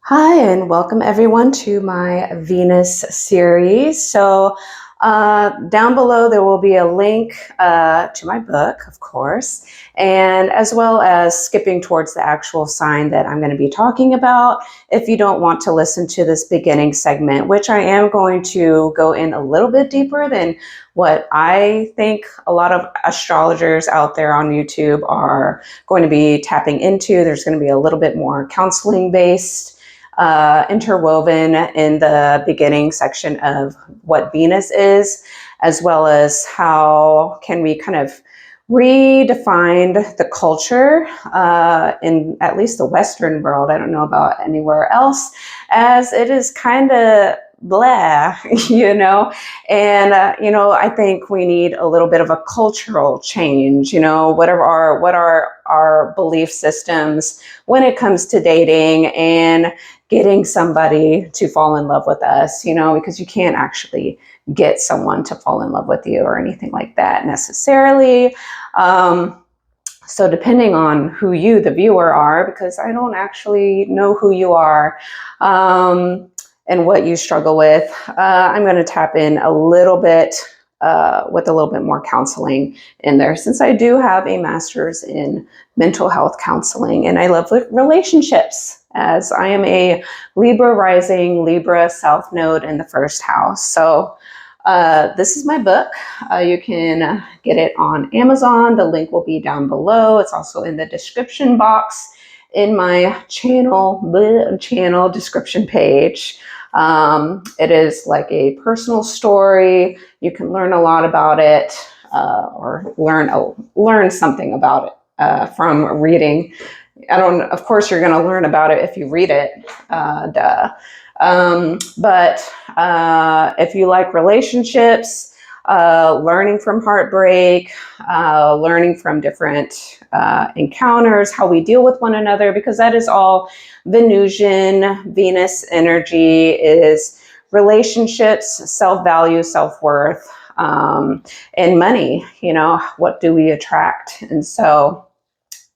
Hi, and welcome everyone to my Venus series. Down below there will be a link to my book, of course, and as well as skipping towards the actual sign that I'm going to be talking about if you don't want to listen to this beginning segment, which I am going to go in a little bit deeper than what I think a lot of astrologers out there on YouTube are going to be tapping into. There's going to be a little bit more counseling based interwoven in the beginning section of what Venus is, as well as how can we kind of redefine the culture in at least the Western world. I don't know about anywhere else, as it is kind of blah, and I think we need a little bit of a cultural change. What are our belief systems when it comes to dating and getting somebody to fall in love with us, because you can't actually get someone to fall in love with you or anything like that necessarily. So depending on who you, the viewer, are, because I don't actually know who you are and what you struggle with, I'm going to tap in a little bit with a little bit more counseling in there, since I do have a master's in mental health counseling and I love relationships, as I am a Libra rising, Libra South Node in the first house. So this is my book. You can get it on Amazon. The link will be down below. It's also in the description box in my channel description page. It is like a personal story. You can learn a lot about it, or learn something about it from reading. Of course, you're going to learn about it if you read it. But if you like relationships, learning from heartbreak, learning from different encounters, how we deal with one another, because that is all Venusian, Venus energy is relationships, self-value, self-worth, and money. What do we attract? And so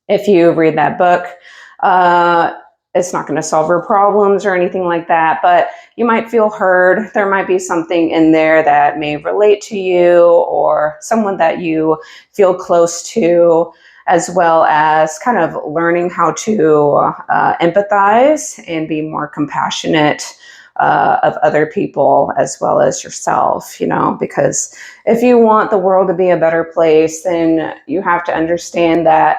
if you read that book, it's not going to solve your problems or anything like that, but you might feel heard. There might be something in there that may relate to you or someone that you feel close to, as well as kind of learning how to empathize and be more compassionate of other people as well as yourself, because if you want the world to be a better place, then you have to understand that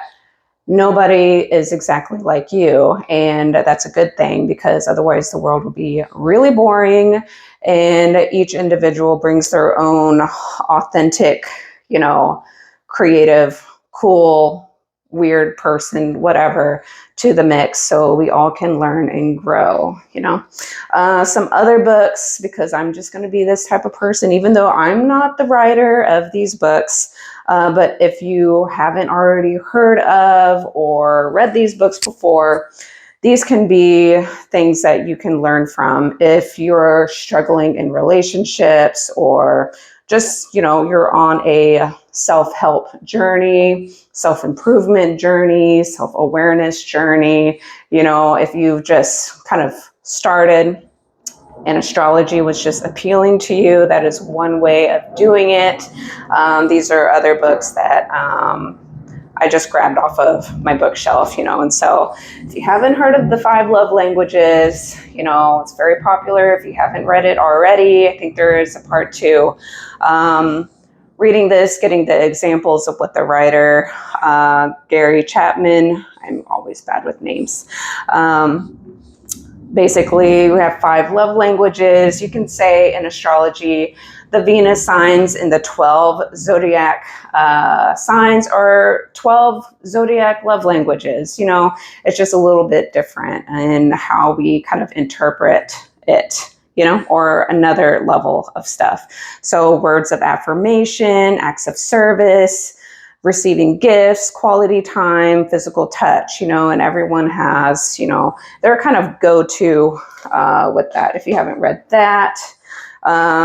nobody is exactly like you, and that's a good thing, because otherwise the world would be really boring, and each individual brings their own authentic, creative, cool, weird person, whatever, to the mix, so we all can learn and grow. Some other books, because I'm just going to be this type of person, even though I'm not the writer of these books. But if you haven't already heard of or read these books before, these can be things that you can learn from if you're struggling in relationships, or just, you're on a self-help journey, self-improvement journey, self-awareness journey. If you've just kind of started and astrology was just appealing to you, that is one way of doing it. These are other books that I just grabbed off of my bookshelf, and so if you haven't heard of the 5 love languages, it's very popular. If you haven't read it already, I think there is a part 2. Reading this, getting the examples of what the writer, Gary Chapman, I'm always bad with names, basically, we have 5 love languages. You can say in astrology, the Venus signs in the 12 zodiac signs are 12 zodiac love languages. It's just a little bit different in how we kind of interpret it, or another level of stuff. So words of affirmation, acts of service, receiving gifts, quality time, physical touch, and everyone has, their kind of go-to with that. If you haven't read that,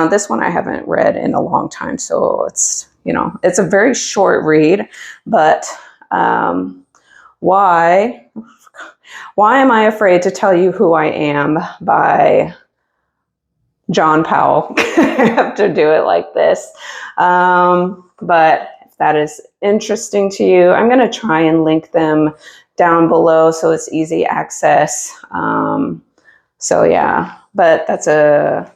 this one I haven't read in a long time, so it's, it's a very short read, but why Why Am I Afraid to Tell You Who I Am by John Powell. I have to do it like this. But if that is interesting to you, I'm going to try and link them down below so it's easy access. So yeah, but that's a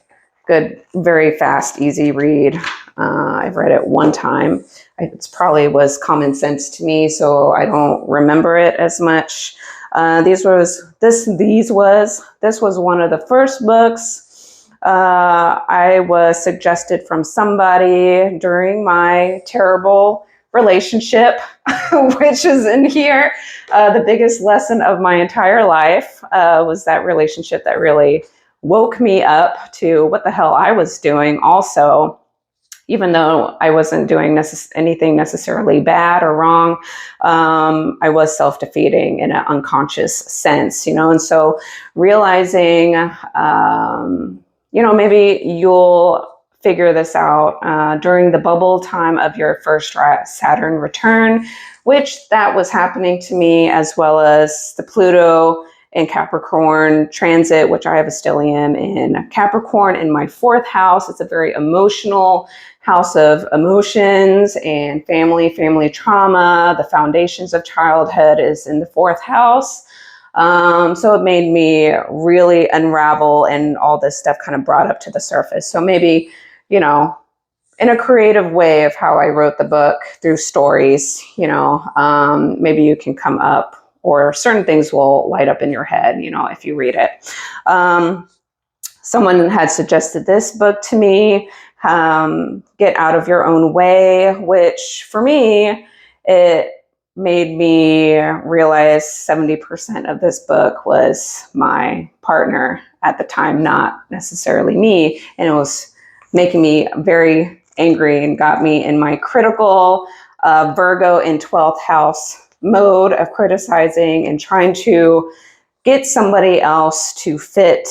good, very fast, easy read. I've read it one time. It probably was common sense to me, so I don't remember it as much. This was one of the first books I was suggested from somebody during my terrible relationship, which is in here. The biggest lesson of my entire life was that relationship that really woke me up to what the hell I was doing also. Even though I wasn't doing anything necessarily bad or wrong, I was self-defeating in an unconscious sense, and so realizing, maybe you'll figure this out during the bubble time of your first Saturn return, which that was happening to me, as well as the Pluto in Capricorn transit, which I have a stellium in Capricorn in my 4th house. It's a very emotional house of emotions and family trauma. The foundations of childhood is in the 4th house. So it made me really unravel, and all this stuff kind of brought up to the surface. So maybe, in a creative way of how I wrote the book through stories, maybe you can come up, or certain things will light up in your head, if you read it. Someone had suggested this book to me, Get Out of Your Own Way, which for me, it made me realize 70% of this book was my partner at the time, not necessarily me. And it was making me very angry and got me in my critical Virgo in 12th house mode of criticizing and trying to get somebody else to fit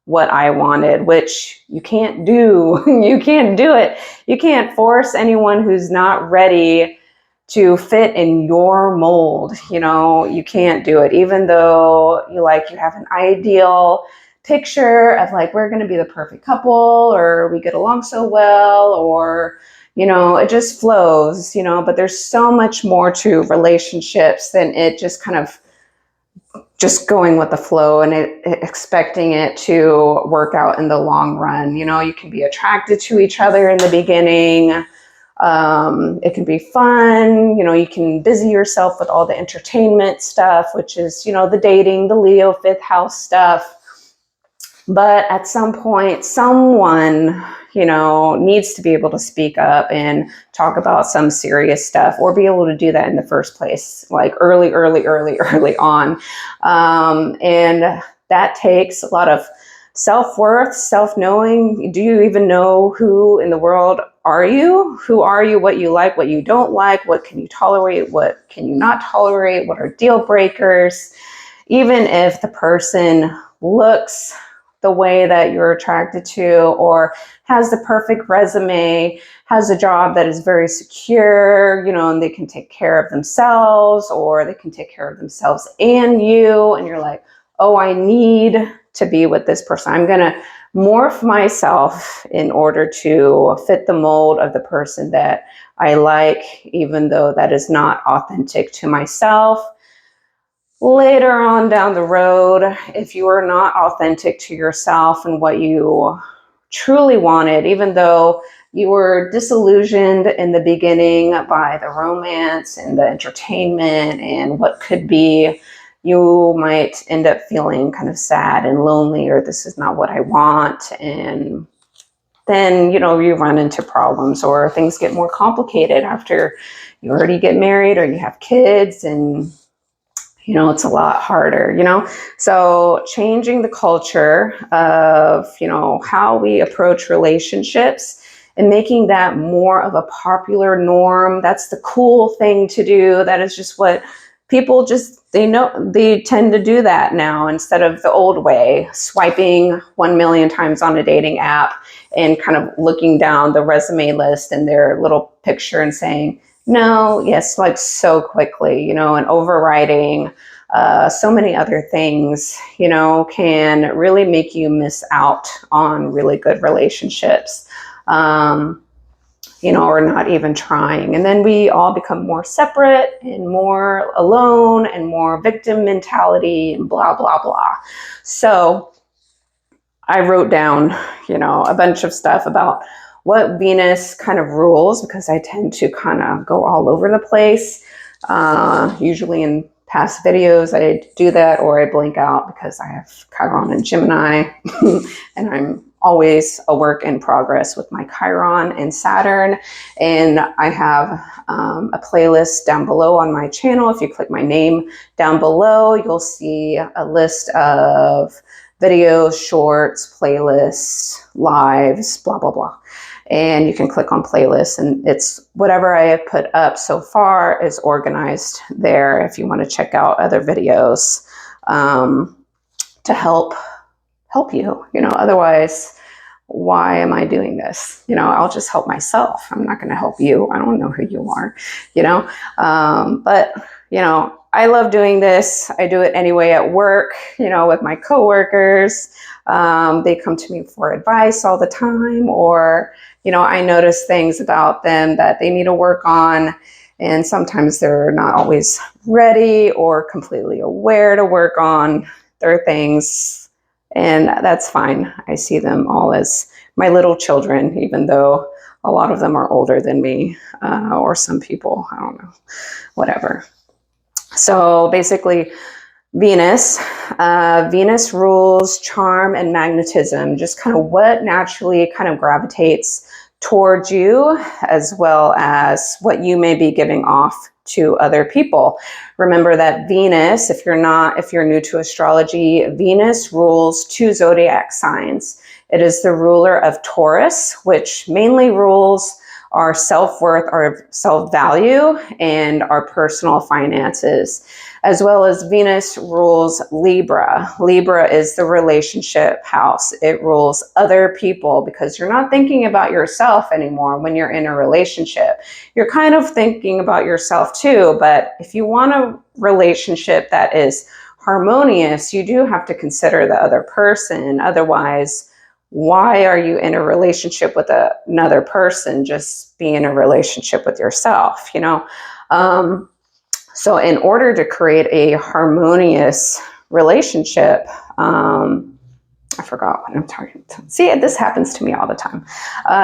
what I wanted, which you can't do. You can't do it. You can't force anyone who's not ready to fit in your mold. You can't do it, even though you have an ideal picture of we're going to be the perfect couple, or we get along so well, or it just flows, but there's so much more to relationships than it just kind of just going with the flow and expecting it to work out in the long run. You can be attracted to each other in the beginning. It can be fun. You can busy yourself with all the entertainment stuff, which is, the dating, the Leo 5th house stuff. But at some point, someone, needs to be able to speak up and talk about some serious stuff, or be able to do that in the first place, early on. And that takes a lot of self-worth, self-knowing. Do you even know who in the world are you? Who are you? What you like, what you don't like, what can you tolerate, what can you not tolerate, what are deal breakers? Even if the person looks the way that you're attracted to, or has the perfect resume, has a job that is very secure, and they can take care of themselves, or they can take care of themselves and you, and you're like, oh, I need to be with this person. I'm going to morph myself in order to fit the mold of the person that I like, even though that is not authentic to myself. Later on down the road, if you are not authentic to yourself and what you truly wanted, even though you were disillusioned in the beginning by the romance and the entertainment and what could be, you might end up feeling kind of sad and lonely, or this is not what I want. And then, you run into problems, or things get more complicated after you already get married or you have kids, and it's a lot harder, So changing the culture of, how we approach relationships and making that more of a popular norm. That's the cool thing to do. That is just what people they tend to do that now, instead of the old way, swiping 1 million times on a dating app and kind of looking down the resume list and their little picture and saying, no, yes, so quickly, and overriding so many other things, you know, can really make you miss out on really good relationships. You know, or not even trying. And then we all become more separate and more alone and more victim mentality and blah, blah, blah. So I wrote down, you know, a bunch of stuff about what Venus kind of rules, because I tend to kind of go all over the place. Usually in past videos, I do that, or I blank out because I have Chiron and Gemini, and I'm always a work in progress with my Chiron and Saturn. And I have a playlist down below on my channel. If you click my name down below, you'll see a list of videos, shorts, playlists, lives, blah, blah, blah. And you can click on playlists, and it's whatever I have put up so far is organized there if you want to check out other videos to help you, you know. Otherwise, why am I doing this? You know, I'll just help myself. I'm not going to help you. I don't know who you are, you know. But, you know, I love doing this. I do it anyway at work, you know, with my coworkers. They come to me for advice all the time, or, you know, I notice things about them that they need to work on. And sometimes they're not always ready or completely aware to work on their things. And that's fine. I see them all as my little children, even though a lot of them are older than me, or some people, I don't know, whatever. So basically, Venus rules charm and magnetism, just kind of what naturally kind of gravitates towards you, as well as what you may be giving off to other people. Remember that Venus, if you're new to astrology, Venus rules 2 zodiac signs. It is the ruler of Taurus, which mainly rules our self-worth, our self-value, and our personal finances, as well as Venus rules Libra. Libra is the relationship house. It rules other people, because you're not thinking about yourself anymore when you're in a relationship. You're kind of thinking about yourself too, but if you want a relationship that is harmonious, you do have to consider the other person. Otherwise, why are you in a relationship with another person? Just be in a relationship with yourself, you know? So in order to create a harmonious relationship, I forgot what I'm talking about. See, this happens to me all the time.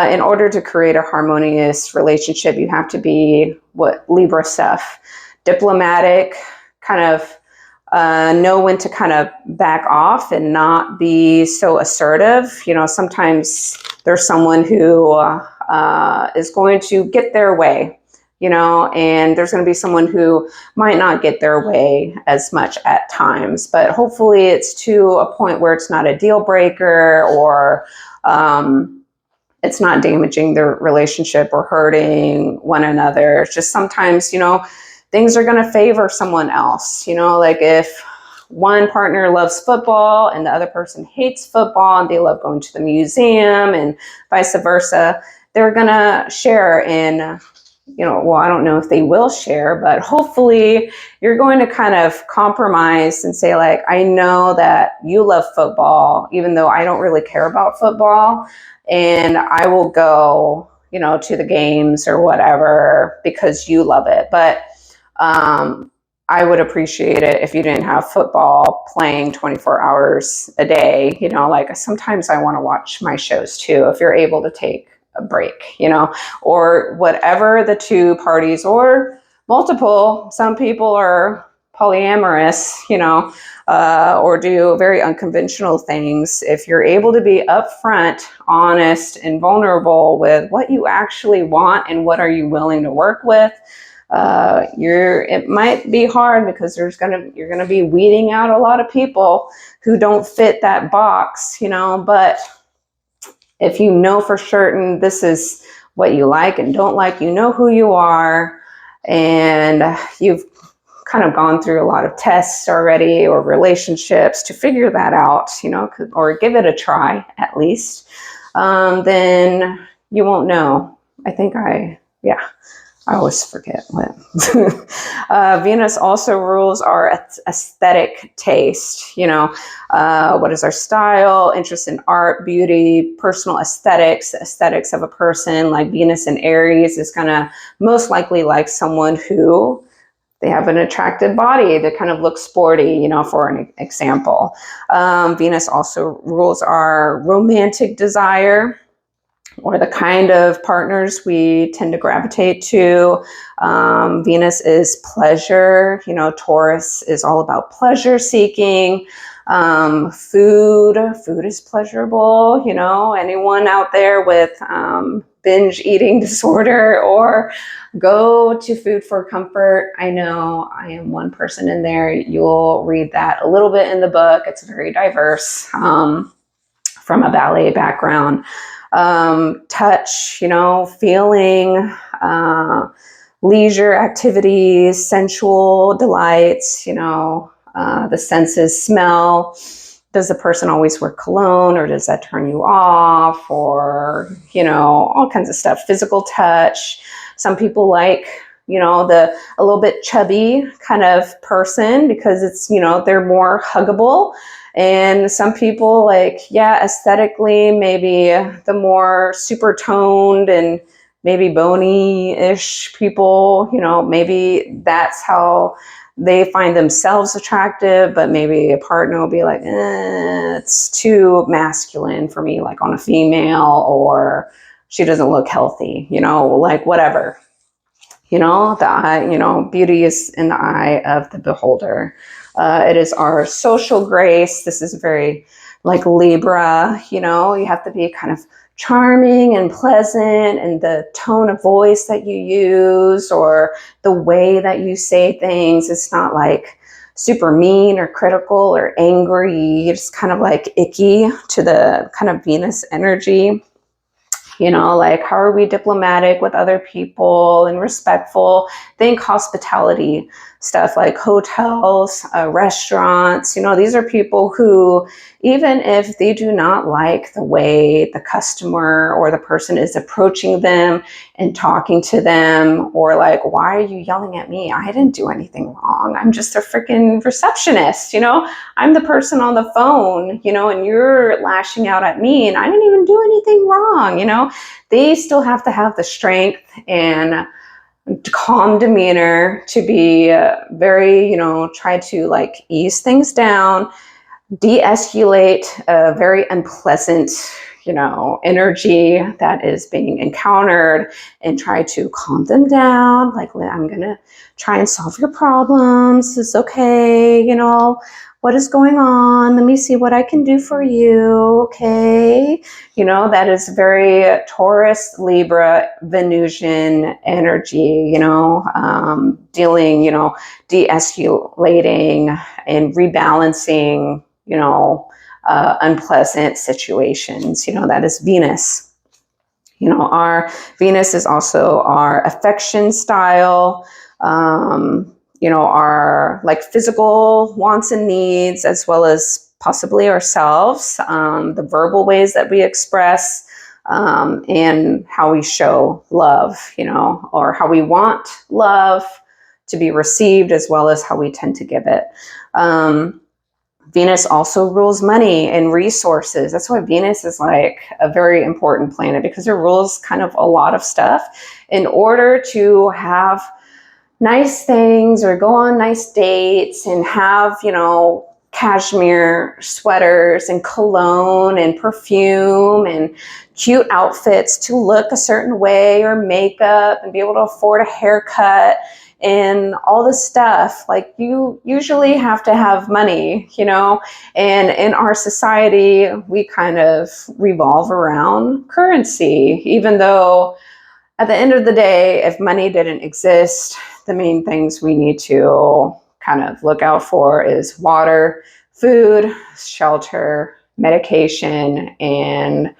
In order to create a harmonious relationship, you have to be what Libra stuff, diplomatic, kind of know when to kind of back off and not be so assertive. You know, sometimes there's someone who is going to get their way, you know, and there's going to be someone who might not get their way as much at times, but hopefully it's to a point where it's not a deal breaker, or it's not damaging their relationship or hurting one another. It's just sometimes, you know, things are going to favor someone else. You know, like if one partner loves football and the other person hates football, and they love going to the museum and vice versa, they're going to share in, you know, well, I don't know if they will share, but hopefully you're going to kind of compromise and say, like, I know that you love football, even though I don't really care about football, and I will go, you know, to the games or whatever because you love it. But I would appreciate it if you didn't have football playing 24 hours a day. You know, like sometimes I want to watch my shows too, if you're able to take a break, you know, or whatever the two parties, or multiple. Some people are polyamorous, you know, or do very unconventional things. If you're able to be upfront, honest, and vulnerable with what you actually want and what are you willing to work with, it might be hard because you're gonna be weeding out a lot of people who don't fit that box, you know. But if you know for certain this is what you like and don't like, you know who you are, and you've kind of gone through a lot of tests already or relationships to figure that out, you know, or give it a try at least, then you won't know. I always forget what. Venus also rules our aesthetic taste. What is our style, interest in art, beauty, personal aesthetics, the aesthetics of a person. Like Venus in Aries is going to most likely like someone who they have an attractive body that kind of looks sporty, for an example. Venus also rules our romantic desire, or the kind of partners we tend to gravitate to. Venus is pleasure. Taurus is all about pleasure seeking. Food is pleasurable. Anyone out there with binge eating disorder or go to food for comfort. I know I am one person in there. You'll read that a little bit in the book. It's very diverse, from a ballet background. Touch, feeling, leisure activities, sensual delights, the senses. Smell. Does the person always wear cologne, or does that turn you off? Or, all kinds of stuff. Physical touch. Some people like, a little bit chubby kind of person because it's, they're more huggable. And some people aesthetically, maybe the more super toned and maybe bony-ish people, maybe that's how they find themselves attractive, but maybe a partner will be like, it's too masculine for me, like on a female, or she doesn't look healthy, whatever. The eye, beauty is in the eye of the beholder. It is our social grace. This is very like Libra, you have to be kind of charming and pleasant, and the tone of voice that you use or the way that you say things, it's not like super mean or critical or angry. It's kind of like icky to the kind of Venus energy. How are we diplomatic with other people and respectful? Think hospitality stuff like hotels, restaurants. These are people who, even if they do not like the way the customer or the person is approaching them and talking to them, or like, why are you yelling at me? I didn't do anything wrong. I'm just a freaking receptionist. I'm the person on the phone, and you're lashing out at me and I didn't even do anything wrong. They still have to have the strength and calm demeanor to be very, try to like ease things down, de-escalate a very unpleasant, energy that is being encountered, and try to calm them down. Like, I'm going to try and solve your problems. It's okay. What is going on? Let me see what I can do for you. Okay. That is very Taurus, Libra, Venusian energy, dealing, de-escalating and rebalancing, unpleasant situations. That is Venus. Our Venus is also our affection style, our like physical wants and needs, as well as possibly ourselves, the verbal ways that we express, and how we show love, or how we want love to be received, as well as how we tend to give it. Venus also rules money and resources. That's why Venus is like a very important planet, because it rules kind of a lot of stuff. In order to have nice things or go on nice dates and have, cashmere sweaters and cologne and perfume and cute outfits to look a certain way, or makeup, and be able to afford a haircut and all this stuff, like you usually have to have money, and in our society, we kind of revolve around currency, even though at the end of the day, if money didn't exist, the main things we need to kind of look out for is water, food, shelter, medication, and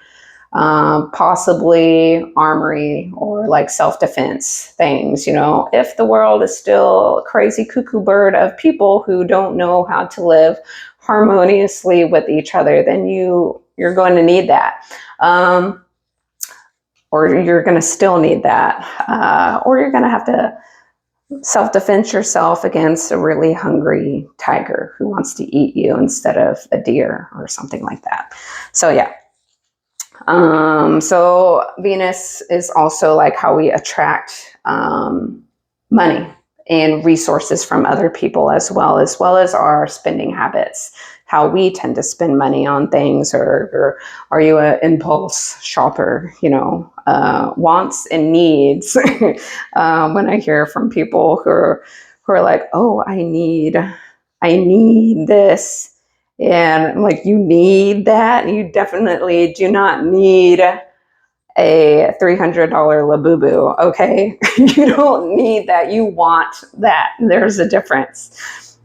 possibly armory or like self-defense things. If the world is still a crazy cuckoo bird of people who don't know how to live harmoniously with each other, then you're going to need that. or you're going to still need that, or you're going to have to self-defense yourself against a really hungry tiger who wants to eat you instead of a deer or something like that. So yeah. So Venus is also like how we attract money and resources from other people, as well as our spending habits, how we tend to spend money on things, or are you an impulse shopper, wants and needs. When I hear from people who are like, oh, I need this. And I'm like, you need that? You definitely do not need a $300 Labubu, okay? You don't need that. You want that. There's a difference.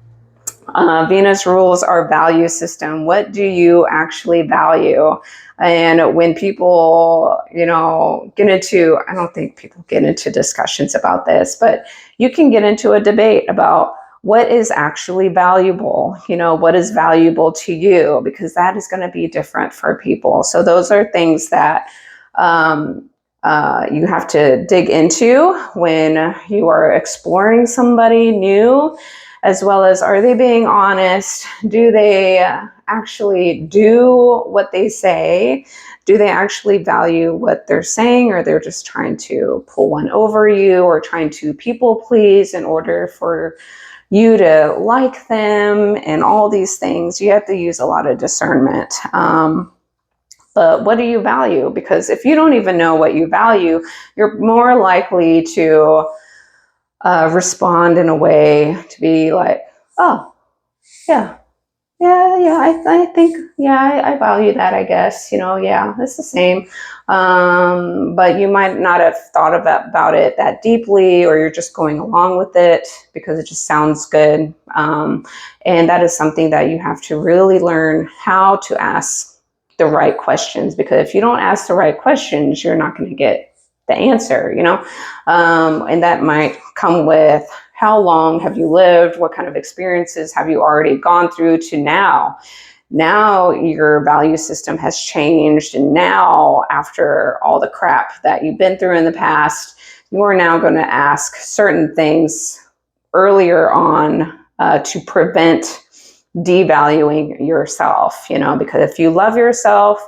Venus rules our value system. What do you actually value? And when people, get into, I don't think people get into discussions about this, but you can get into a debate about what is actually valuable, what is valuable to you, because that is going to be different for people. So those are things that you have to dig into when you are exploring somebody new, as well as, are they being honest? Do they actually do what they say? Do they actually value what they're saying, or they're just trying to pull one over you, or trying to people please in order for you to like them, and all these things? You have to use a lot of discernment. But what do you value? Because if you don't even know what you value, you're more likely to respond in a way to be like, oh, yeah, I think, I value that, I guess, yeah, it's the same. But you might not have thought about it that deeply, or you're just going along with it because it just sounds good. And that is something that you have to really learn how to ask the right questions, because if you don't ask the right questions, you're not going to get the answer, and that might come with, how long have you lived? What kind of experiences have you already gone through to now? Now your value system has changed. And now, after all the crap that you've been through in the past, you are now going to ask certain things earlier on to prevent devaluing yourself, because if you love yourself,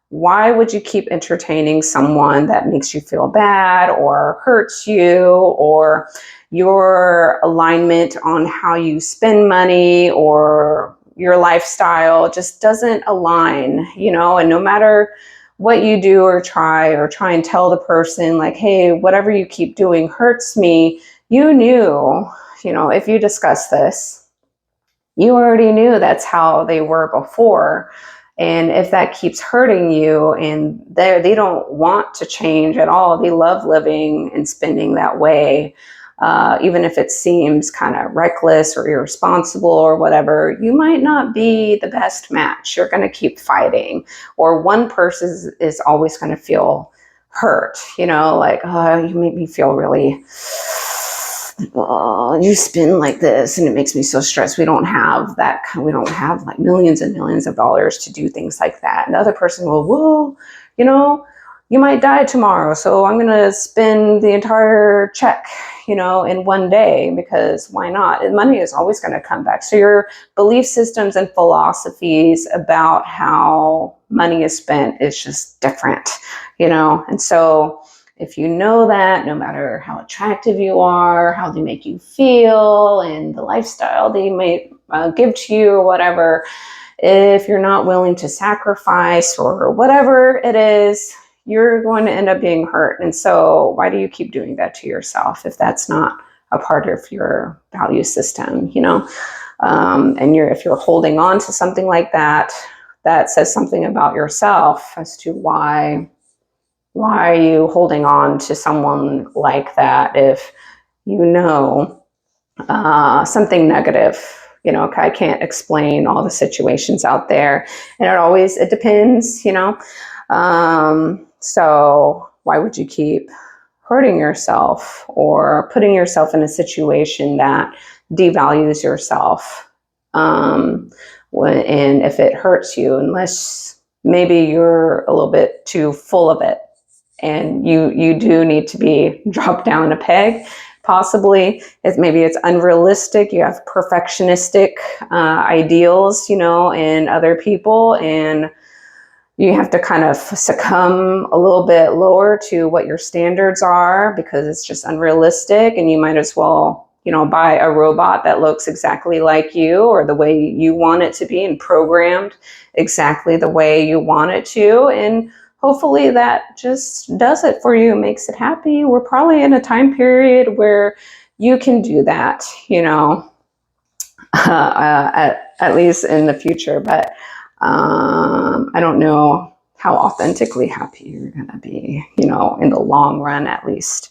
why would you keep entertaining someone that makes you feel bad or hurts you, or your alignment on how you spend money or your lifestyle just doesn't align, and no matter what you do or try and tell the person like, hey, whatever you keep doing hurts me, you knew, if you discuss this, you already knew that's how they were before. And if that keeps hurting you, and they don't want to change at all, they love living and spending that way, even if it seems kind of reckless or irresponsible or whatever, you might not be the best match. You're going to keep fighting, or one person is always going to feel hurt, like, oh, you make me feel really, you spin like this and it makes me so stressed. We don't have like millions and millions of dollars to do things like that. And the other person will, well, you might die tomorrow, so I'm going to spend the entire check, in one day, because why not? And money is always going to come back. So your belief systems and philosophies about how money is spent is just different, and so if you know that, no matter how attractive you are, how they make you feel, and the lifestyle they may give to you or whatever, if you're not willing to sacrifice or whatever it is, you're going to end up being hurt. And so why do you keep doing that to yourself if that's not a part of your value system, and if you're holding on to something like that, that says something about yourself as to why are you holding on to someone like that if something negative. I can't explain all the situations out there, and it depends, so why would you keep hurting yourself or putting yourself in a situation that devalues yourself? And if it hurts you, unless maybe you're a little bit too full of it and you do need to be dropped down a peg. Possibly, maybe it's unrealistic. You have perfectionistic ideals, you know, in other people, and you have to kind of succumb a little bit lower to what your standards are because it's just unrealistic, and you might as well, you know, buy a robot that looks exactly like you or the way you want it to be and programmed exactly the way you want it to. And hopefully that just does it for you, makes it happy. We're probably in a time period where you can do that, you know, at least in the future. But I don't know how authentically happy you're going to be, you know, in the long run, at least.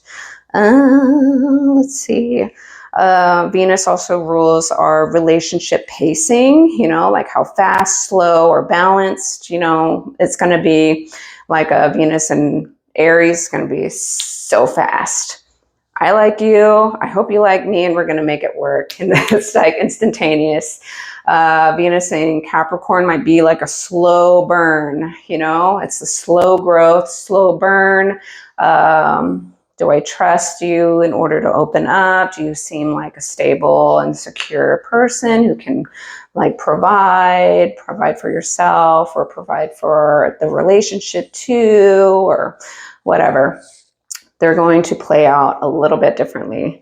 Let's see. Venus also rules our relationship pacing, you know, like how fast, slow, or balanced, you know, it's going to be like a Venus in Aries is going to be so fast. I like you, I hope you like me, and we're going to make it work. And it's like instantaneous. Venus in Capricorn might be like a slow burn, you know, it's a slow growth, slow burn. Do I trust you in order to open up? Do you seem like a stable and secure person who can like provide for yourself or provide for the relationship too, or whatever? They're going to play out a little bit differently.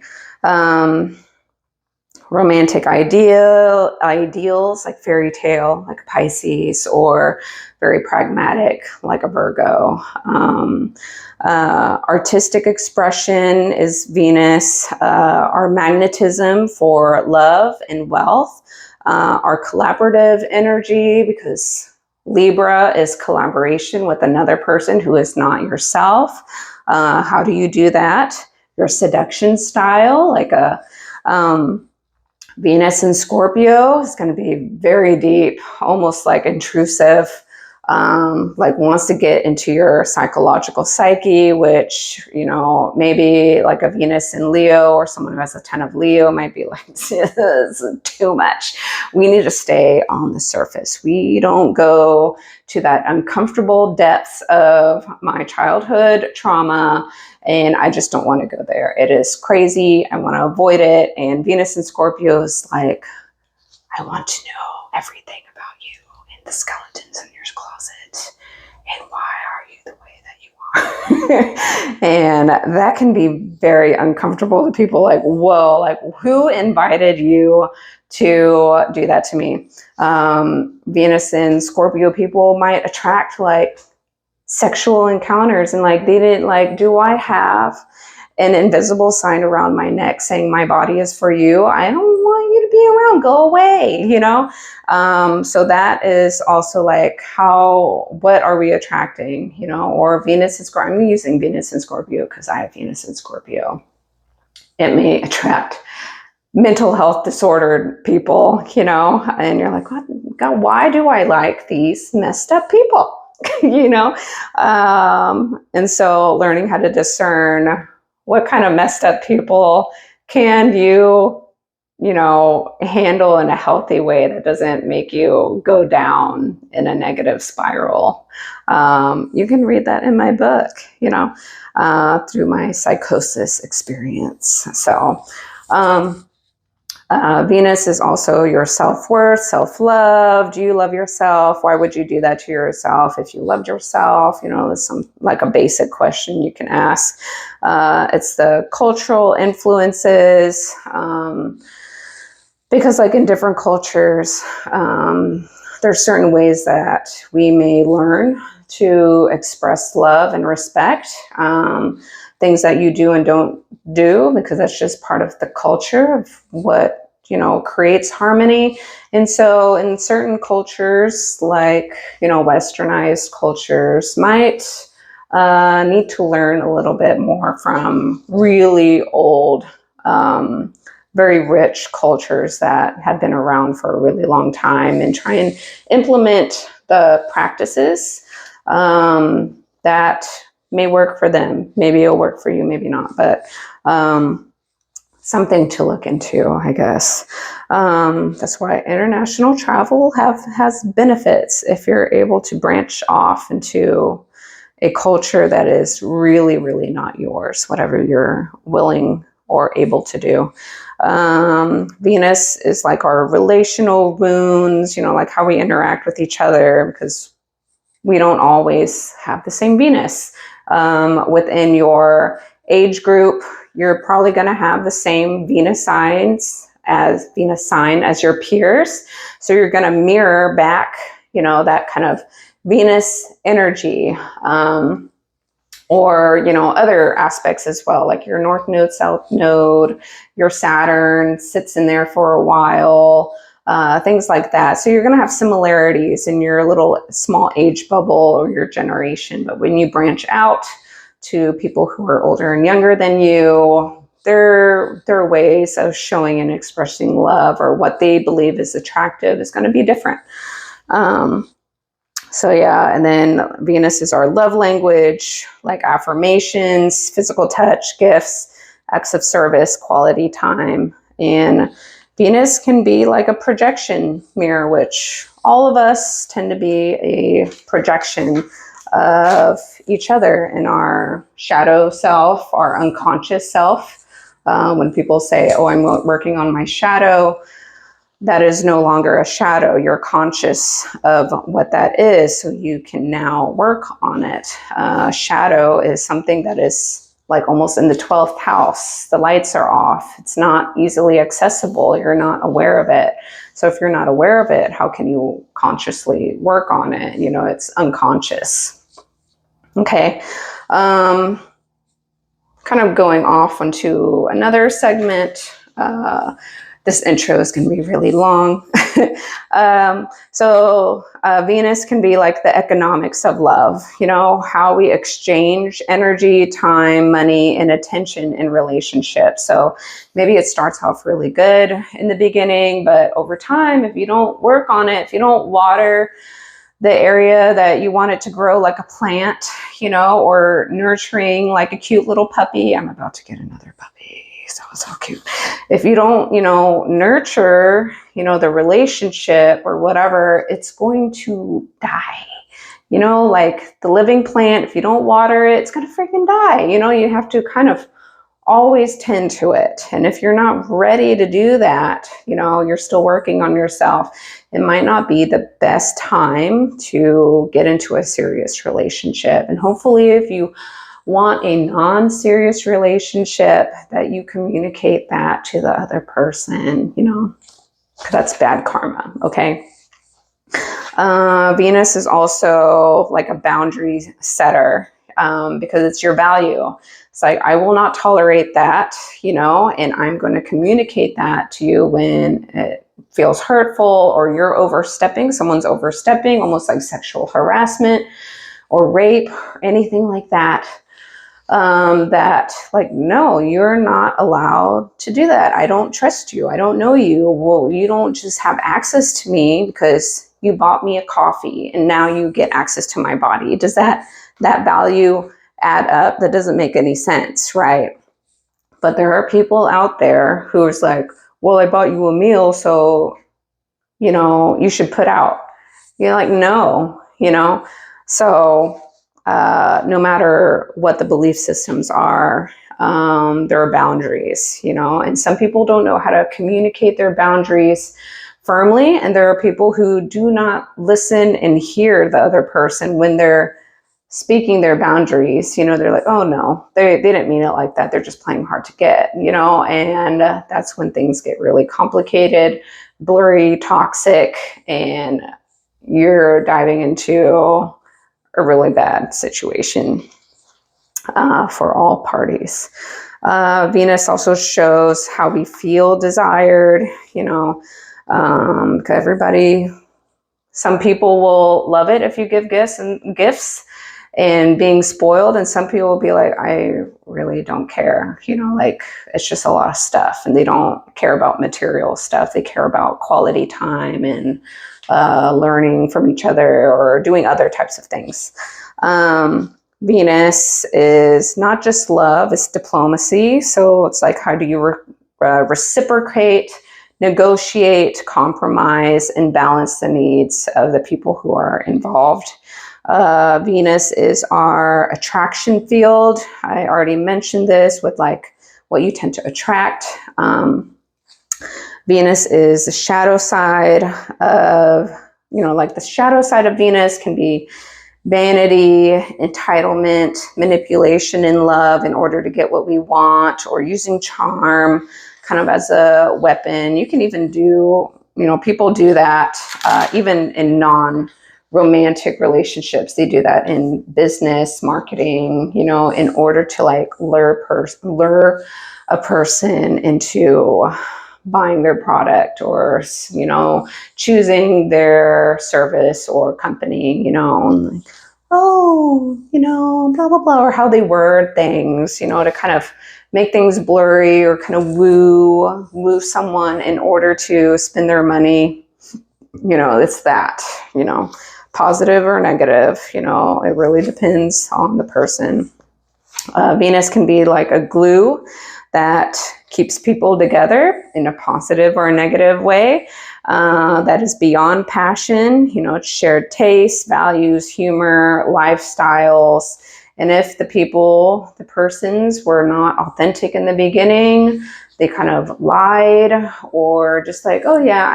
Romantic ideals like fairy tale, like Pisces, or very pragmatic, like a Virgo. Artistic expression is Venus. Our magnetism for love and wealth. Our collaborative energy, because Libra is collaboration with another person who is not yourself. How do you do that? Your seduction style, like a Venus in Scorpio is going to be very deep, almost like intrusive, like wants to get into your psychological psyche, which, you know, maybe like a Venus in Leo or someone who has a 10 of Leo might be like, this is too much. We need to stay on the surface. We don't go to that uncomfortable depths of my childhood trauma, and I just don't want to go there. It is crazy. I want to avoid it. And Venus in Scorpio is like, I want to know everything about you and the skeletons in your closet. And why are you the way that you are? And that can be very uncomfortable to people. Like, whoa, like who invited you to do that to me? Venus in Scorpio people might attract like sexual encounters, and like they didn't like, do I have an invisible sign around my neck saying my body is for you? I don't want you to be around, go away, you know? So that is also like what are we attracting, you know? Or Venus in Scorpio, I'm using Venus in Scorpio because I have Venus in Scorpio. It may attract mental health disordered people, you know? And you're like, what? God, why do I like these messed up people? You know? And so learning how to discern what kind of messed up people can you know, handle in a healthy way that doesn't make you go down in a negative spiral. You can read that in my book, you know, through my psychosis experience. So, Venus is also your self-worth, self-love. Do you love yourself? Why would you do that to yourself if you loved yourself? You know, there's like a basic question you can ask. It's the cultural influences, because like in different cultures, there's certain ways that we may learn to express love and respect. Things that you do and don't do, because that's just part of the culture of what, you know, creates harmony. And so in certain cultures, like, you know, westernized cultures might need to learn a little bit more from really old, very rich cultures that have been around for a really long time, and try and implement the practices that may work for them. Maybe it'll work for you, maybe not, but something to look into, I guess. That's why international travel has benefits if you're able to branch off into, a culture that is really, really not yours, whatever you're willing or able to do. Venus is like our relational wounds, you know, like how we interact with each other, because we don't always have the same Venus. Within your age group, you're probably going to have the same Venus sign as your peers. So you're going to mirror back, you know, that kind of Venus energy, or, you know, other aspects as well, like your North Node, South Node, your Saturn sits in there for a while, things like that. So you're going to have similarities in your little small age bubble or your generation. But when you branch out to people who are older and younger than you, their ways of showing and expressing love, or what they believe is attractive, is going to be different. So yeah, and then Venus is our love language, like affirmations, physical touch, gifts, acts of service, quality time. And Venus can be like a projection mirror, which all of us tend to be a projection of each other in our shadow self, our unconscious self. When people say, oh, I'm working on my shadow, that is no longer a shadow. You're conscious of what that is, so you can now work on it. Shadow is something that is like almost in the 12th house. The lights are off. It's not easily accessible. You're not aware of it. So if you're not aware of it, how can you consciously work on it? You know, it's unconscious. Okay. Kind of going off onto another segment. This intro is going to be really long. So Venus can be like the economics of love, you know, how we exchange energy, time, money, and attention in relationships. So maybe it starts off really good in the beginning, but over time, if you don't work on it, if you don't water the area that you want it to grow like a plant, you know, or nurturing like a cute little puppy. I'm about to get another puppy. So cute. If you don't, you know, nurture, you know, the relationship or whatever, it's going to die. You know, like the living plant, if you don't water it, it's going to freaking die. You know, you have to kind of always tend to it. And if you're not ready to do that, you know, you're still working on yourself, it might not be the best time to get into a serious relationship. And hopefully, if you want a non-serious relationship, that you communicate that to the other person, you know, because that's bad karma, okay? Venus is also like a boundary setter, because it's your value. It's like, I will not tolerate that, you know, and I'm going to communicate that to you when it feels hurtful, or you're overstepping, someone's overstepping, almost like sexual harassment or rape or anything like that. That like, no, you're not allowed to do that. I don't trust you. I don't know you. Well, you don't just have access to me because you bought me a coffee and now you get access to my body. Does that value add up? That doesn't make any sense, right? But there are people out there who is like, well, I bought you a meal, so, you know, you should put out. You're like, no, you know, so no matter what the belief systems are, there are boundaries, you know, and some people don't know how to communicate their boundaries firmly. And there are people who do not listen and hear the other person when they're speaking their boundaries. You know, they're like, oh no, they didn't mean it like that. They're just playing hard to get, you know, and that's when things get really complicated, blurry, toxic, and you're diving into a really bad situation for all parties. Venus also shows how we feel desired, you know, because everybody, some people will love it if you give gifts and being spoiled, and some people will be like, I really don't care, you know, like it's just a lot of stuff, and they don't care about material stuff. They care about quality time and learning from each other or doing other types of things. Venus is not just love, it's diplomacy. So it's like, how do you reciprocate negotiate, compromise, and balance the needs of the people who are involved. Venus is our attraction field. I already mentioned this with like what you tend to attract. Venus is the shadow side of, like the shadow side of Venus can be vanity, entitlement, manipulation in love in order to get what we want, or using charm kind of as a weapon. You can even do, people do that even in non-romantic relationships. They do that in business, marketing, in order to like lure a person into buying their product, or choosing their service or company, like, oh, blah blah blah, or how they word things, to kind of make things blurry, or kind of woo someone in order to spend their money. It's that, positive or negative, it really depends on the person. Venus can be like a glue that keeps people together in a positive or a negative way. That is beyond passion. It's shared tastes, values, humor, lifestyles. And if the persons were not authentic in the beginning, they kind of lied, or just like, oh yeah,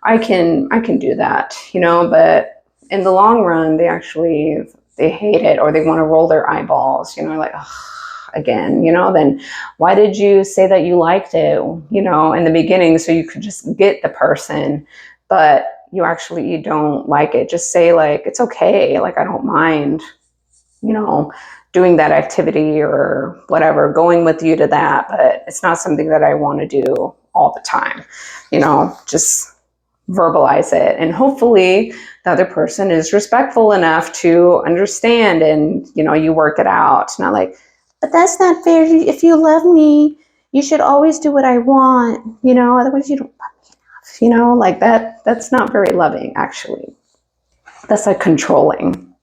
I can do that, but in the long run, they hate it, or they want to roll their eyeballs, like, oh, again, then why did you say that you liked it, in the beginning, so you could just get the person, but you don't like it. Just say like, it's okay, like I don't mind, doing that activity or whatever, going with you to that, but it's not something that I want to do all the time. Just verbalize it, and hopefully the other person is respectful enough to understand, and you work it out. It's not like, but that's not fair. If you love me, you should always do what I want, otherwise you don't love me enough, like that. That's not very loving, actually. That's like controlling.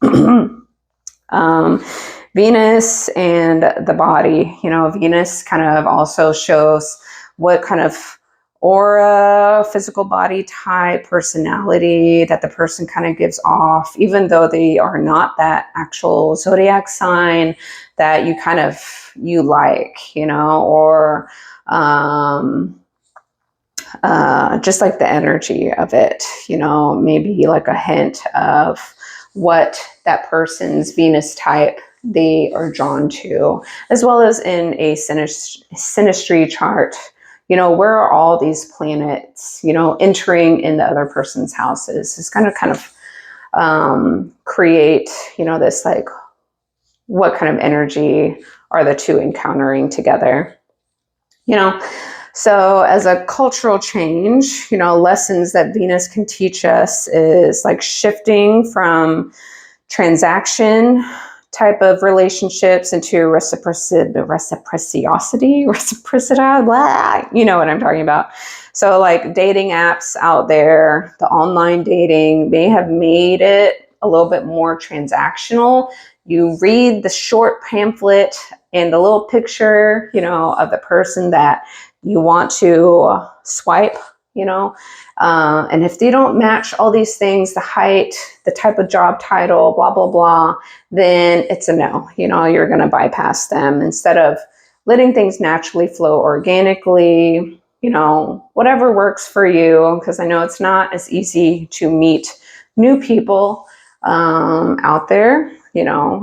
Venus and the body, Venus kind of also shows what kind of aura, physical body type, personality that the person kind of gives off, even though they are not that actual zodiac sign that you like, or just like the energy of it, maybe like a hint of what that person's Venus type they are drawn to, as well as in a synastry chart. Where are all these planets, entering in the other person's houses? It's kind of create, this like, what kind of energy are the two encountering together? So as a cultural change, lessons that Venus can teach us is like shifting from transaction type of relationships into reciprocity, blah, you know what I'm talking about. So like dating apps out there, the online dating may have made it a little bit more transactional. You read the short pamphlet and the little picture, of the person that you want to swipe, and if they don't match all these things, the height, the type of job title, blah, blah, blah, then it's a no. You're going to bypass them instead of letting things naturally flow organically, whatever works for you. Because I know it's not as easy to meet new people out there,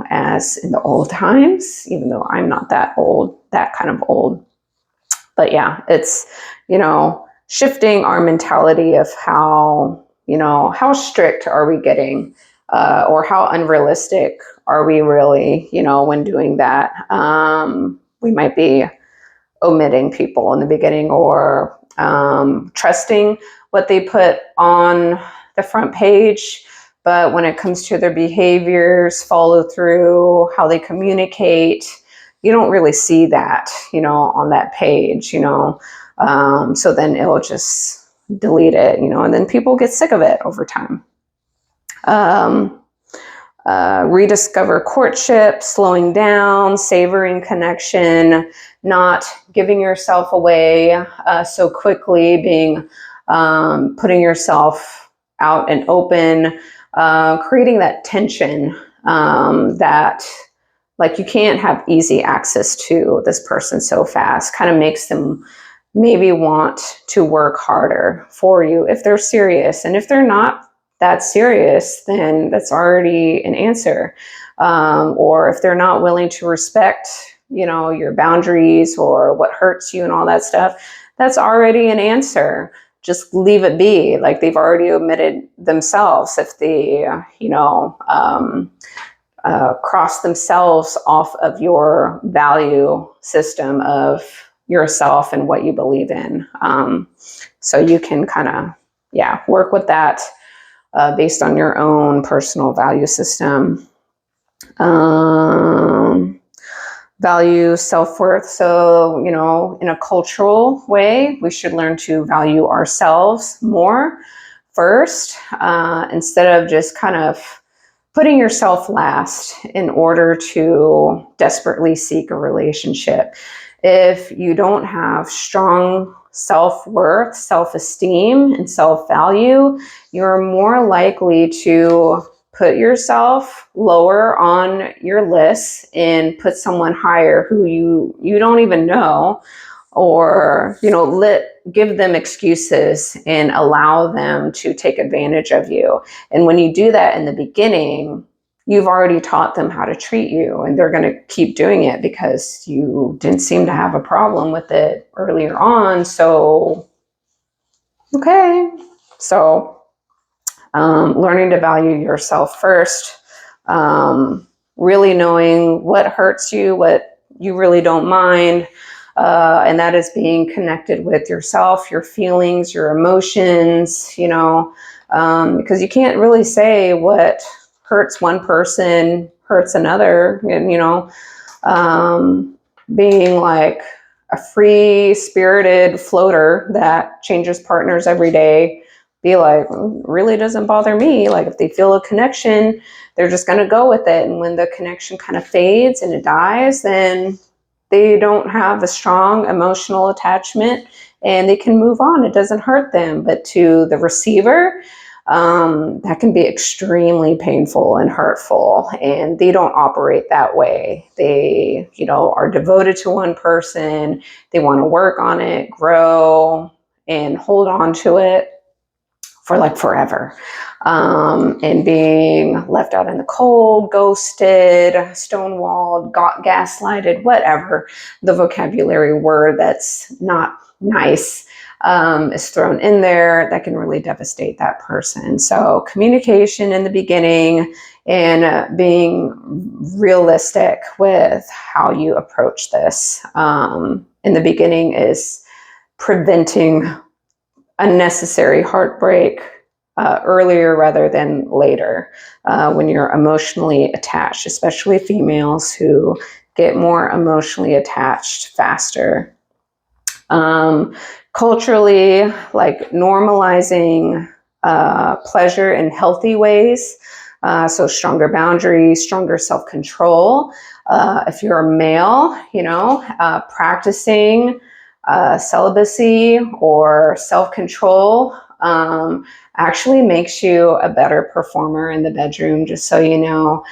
as in the old times, even though I'm not that kind of old. But yeah, it's, shifting our mentality of how strict are we getting, or how unrealistic are we really, when doing that. We might be omitting people in the beginning, or trusting what they put on the front page. But when it comes to their behaviors, follow through, how they communicate, you don't really see that, on that page, so then it'll just delete it, and then people get sick of it over time. rediscover courtship, slowing down, savoring connection, not giving yourself away so quickly, being putting yourself out and open, creating that tension that like you can't have easy access to this person so fast, kind of makes them maybe want to work harder for you if they're serious. And if they're not that serious, then that's already an answer. Or if they're not willing to respect, your boundaries or what hurts you and all that stuff, that's already an answer. Just leave it be. Like they've already omitted themselves if they, cross themselves off of your value system of yourself and what you believe in. So you can kind of, work with that based on your own personal value system. Value self-worth. So, in a cultural way, we should learn to value ourselves more first, instead of just kind of putting yourself last in order to desperately seek a relationship. If you don't have strong self-worth, self-esteem, and self-value, you're more likely to put yourself lower on your list and put someone higher who you don't even know, or give them excuses and allow them to take advantage of you. And when you do that in the beginning, you've already taught them how to treat you, and they're going to keep doing it because you didn't seem to have a problem with it earlier on. So, okay. So, learning to value yourself first, really knowing what hurts you, what you really don't mind, and that is being connected with yourself, your feelings, your emotions, because you can't really say what hurts one person hurts another, and being like a free-spirited floater that changes partners every day, be like, really doesn't bother me. Like if they feel a connection, they're just going to go with it. And when the connection kind of fades and it dies, then they don't have a strong emotional attachment and they can move on. It doesn't hurt them. But to the receiver, that can be extremely painful and hurtful, and they don't operate that way. They, are devoted to one person. They want to work on it, grow, and hold on to it for like forever. And being left out in the cold, ghosted, stonewalled, gaslighted, whatever the vocabulary word that's not nice is thrown in there, that can really devastate that person. So communication in the beginning and being realistic with how you approach this in the beginning is preventing unnecessary heartbreak earlier rather than later, when you're emotionally attached, especially females who get more emotionally attached faster. Culturally, like normalizing pleasure in healthy ways, so stronger boundaries, stronger self-control. If you're a male, practicing celibacy or self-control actually makes you a better performer in the bedroom, just so you know,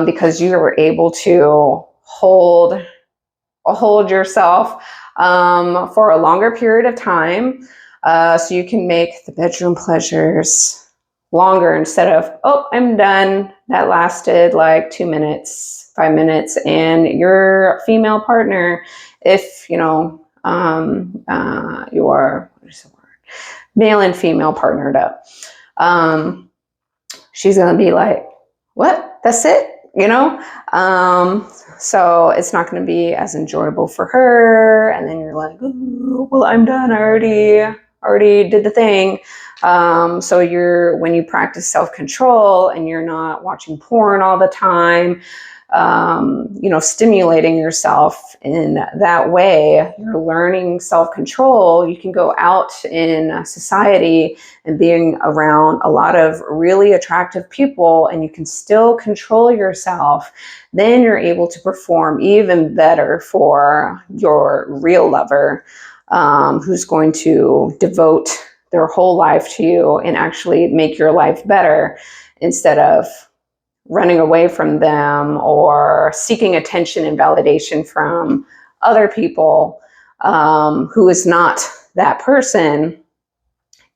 because you were able to hold yourself for a longer period of time, so you can make the bedroom pleasures longer instead of, oh, I'm done. That lasted like 2 minutes, 5 minutes, and your female partner, if you are, what is the word? Male and female partnered up, she's gonna be like, what? That's it? So it's not going to be as enjoyable for her. And then you're like, well, I'm done. I already did the thing. So when you practice self-control and you're not watching porn all the time, stimulating yourself in that way. You're learning self-control. You can go out in society and being around a lot of really attractive people, and you can still control yourself. Then you're able to perform even better for your real lover, who's going to devote their whole life to you and actually make your life better, instead of running away from them or seeking attention and validation from other people, who is not that person.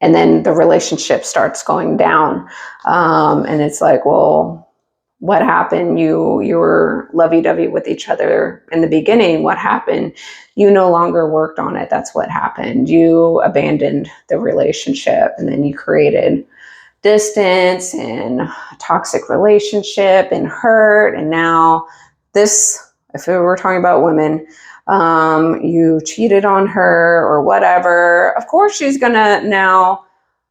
And then the relationship starts going down. And it's like, well, what happened? You were lovey-dovey with each other in the beginning. What happened? You no longer worked on it. That's what happened. You abandoned the relationship, and then you created distance and a toxic relationship and hurt. And now this, if we were talking about women, you cheated on her or whatever, of course she's gonna now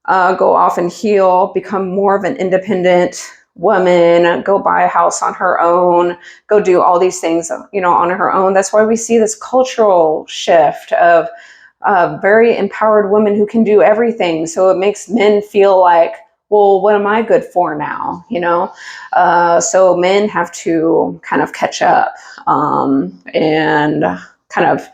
go off and heal, become more of an independent woman, go buy a house on her own, go do all these things, on her own. That's why we see this cultural shift of very empowered women who can do everything. So it makes men feel like, well, what am I good for now? So men have to kind of catch up, and kind of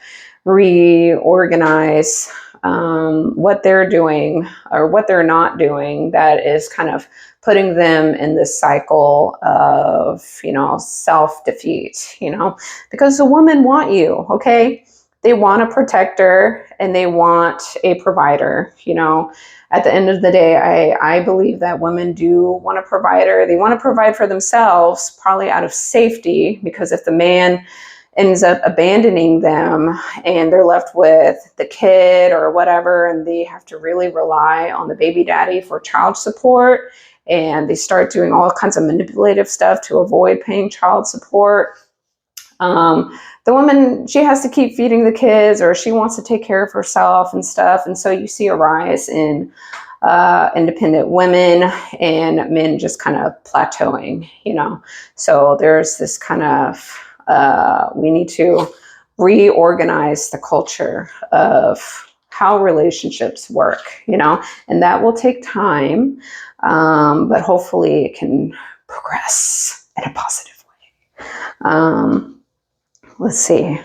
reorganize what they're doing or what they're not doing, that is kind of putting them in this cycle of, self-defeat, because the women want you, okay? They want a protector and they want a provider, At the end of the day, I believe that women do want a provider. They want to provide for themselves, probably out of safety, because if the man ends up abandoning them and they're left with the kid or whatever, and they have to really rely on the baby daddy for child support, and they start doing all kinds of manipulative stuff to avoid paying child support, the woman, she has to keep feeding the kids, or she wants to take care of herself and stuff. And so you see a rise in independent women, and men just kind of plateauing, So there's this kind of, we need to reorganize the culture of how relationships work, and that will take time, but hopefully it can progress in a positive way. Let's see.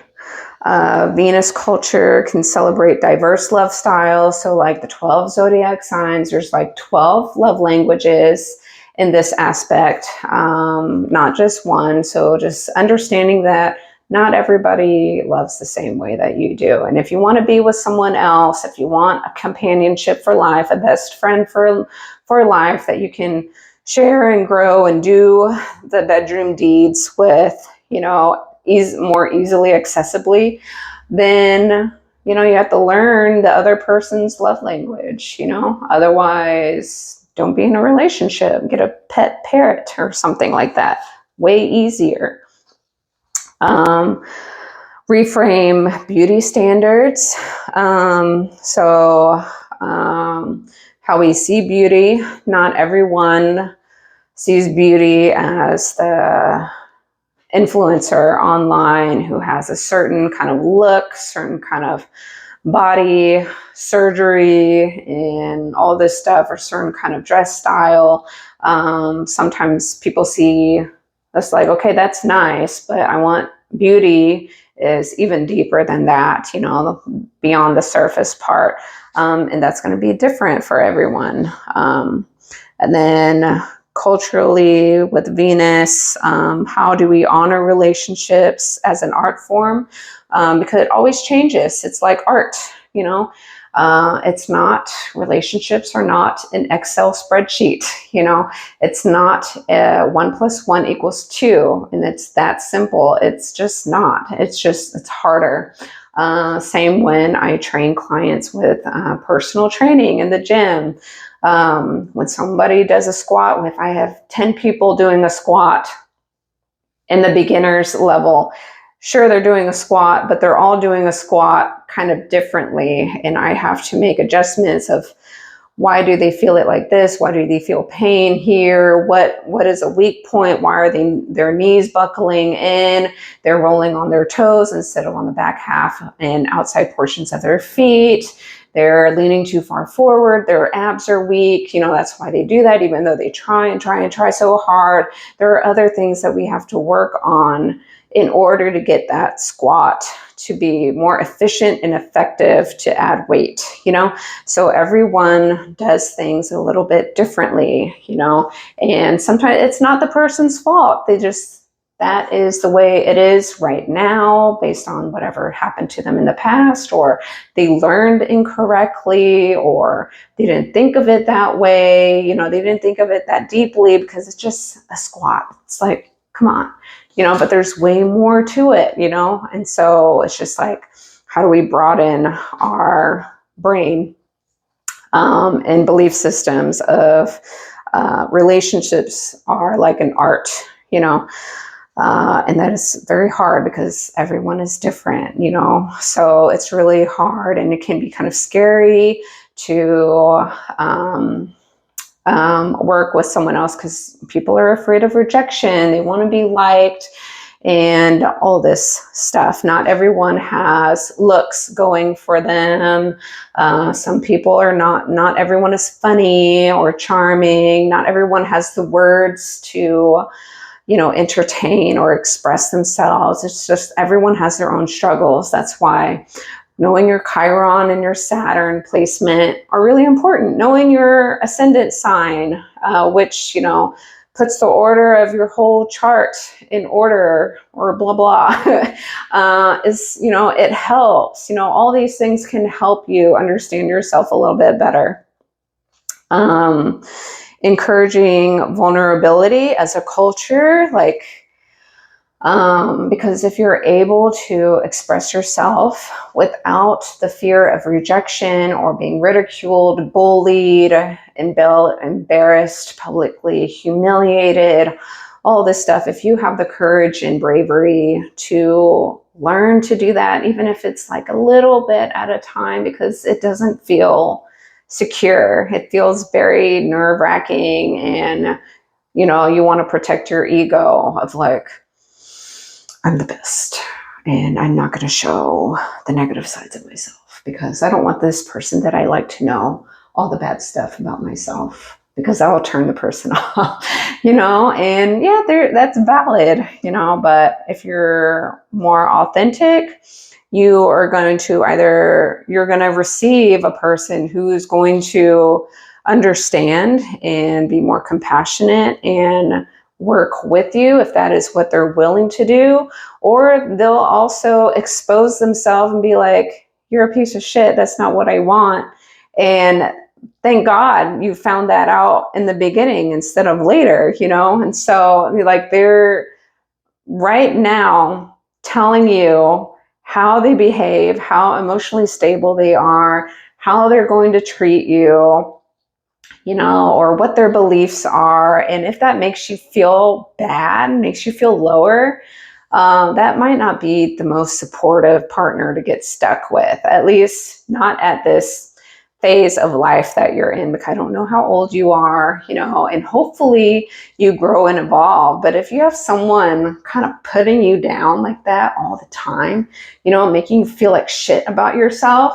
Venus culture can celebrate diverse love styles. So like the 12 zodiac signs, there's like 12 love languages in this aspect, not just one. So just understanding that not everybody loves the same way that you do. And if you want to be with someone else, if you want a companionship for life, a best friend for life that you can share and grow and do the bedroom deeds with, more easily accessibly, then, you have to learn the other person's love language, otherwise don't be in a relationship, get a pet parrot or something like that. Way easier. Reframe beauty standards. How we see beauty, not everyone sees beauty as the influencer online who has a certain kind of look, certain kind of body surgery and all this stuff, or certain kind of dress style. Sometimes people see us like, okay, that's nice, but I want beauty is even deeper than that, beyond the surface part. And that's going to be different for everyone. And then culturally with Venus, how do we honor relationships as an art form? Because it always changes. It's like art, it's not, relationships are not an Excel spreadsheet, it's not 1 + 1 = 2. And it's that simple. It's just not, it's harder. Same when I train clients with personal training in the gym. When somebody does a squat, if I have 10 people doing a squat in the beginner's level, sure, they're doing a squat, but they're all doing a squat kind of differently. And I have to make adjustments of why do they feel it like this? Why do they feel pain here? What is a weak point? Why are their knees buckling in? They're rolling on their toes instead of on the back half and outside portions of their feet. They're leaning too far forward. Their abs are weak. That's why they do that, even though they try and try and try so hard. There are other things that we have to work on in order to get that squat to be more efficient and effective to add weight, So everyone does things a little bit differently, and sometimes it's not the person's fault. That is the way it is right now based on whatever happened to them in the past, or they learned incorrectly, or they didn't think of it that way. They didn't think of it that deeply because it's just a squat. It's like, come on, but there's way more to it, and so it's just like, how do we broaden our brain and belief systems of relationships are like an art, and that is very hard because everyone is different, so it's really hard, and it can be kind of scary to work with someone else because people are afraid of rejection. They want to be liked and all this stuff. Not everyone has looks going for them. Some people are not everyone is funny or charming. Not everyone has the words to, entertain or express themselves. It's just everyone has their own struggles. That's why knowing your Chiron and your Saturn placement are really important. Knowing your ascendant sign, which, puts the order of your whole chart in order, or blah, blah, is, it helps. All these things can help you understand yourself a little bit better. Encouraging vulnerability as a culture, because if you're able to express yourself without the fear of rejection or being ridiculed, bullied, embarrassed, publicly humiliated, all this stuff, if you have the courage and bravery to learn to do that, even if it's like a little bit at a time, because it doesn't feel secure. It feels very nerve-wracking, and, you want to protect your ego of like, I'm the best, and I'm not going to show the negative sides of myself because I don't want this person that I like to know all the bad stuff about myself, because that will turn the person off, and yeah, that's valid, but if you're more authentic, you're going to receive a person who is going to understand and be more compassionate and work with you if that is what they're willing to do, or they'll also expose themselves and be like, you're a piece of shit, that's not what I want. And thank God you found that out in the beginning instead of later, and so like they're right now telling you how they behave, how emotionally stable they are, how they're going to treat you, or what their beliefs are. And if that makes you feel bad, makes you feel lower, that might not be the most supportive partner to get stuck with, at least not at this phase of life that you're in, because I don't know how old you are, and hopefully you grow and evolve. But if you have someone kind of putting you down like that all the time, making you feel like shit about yourself,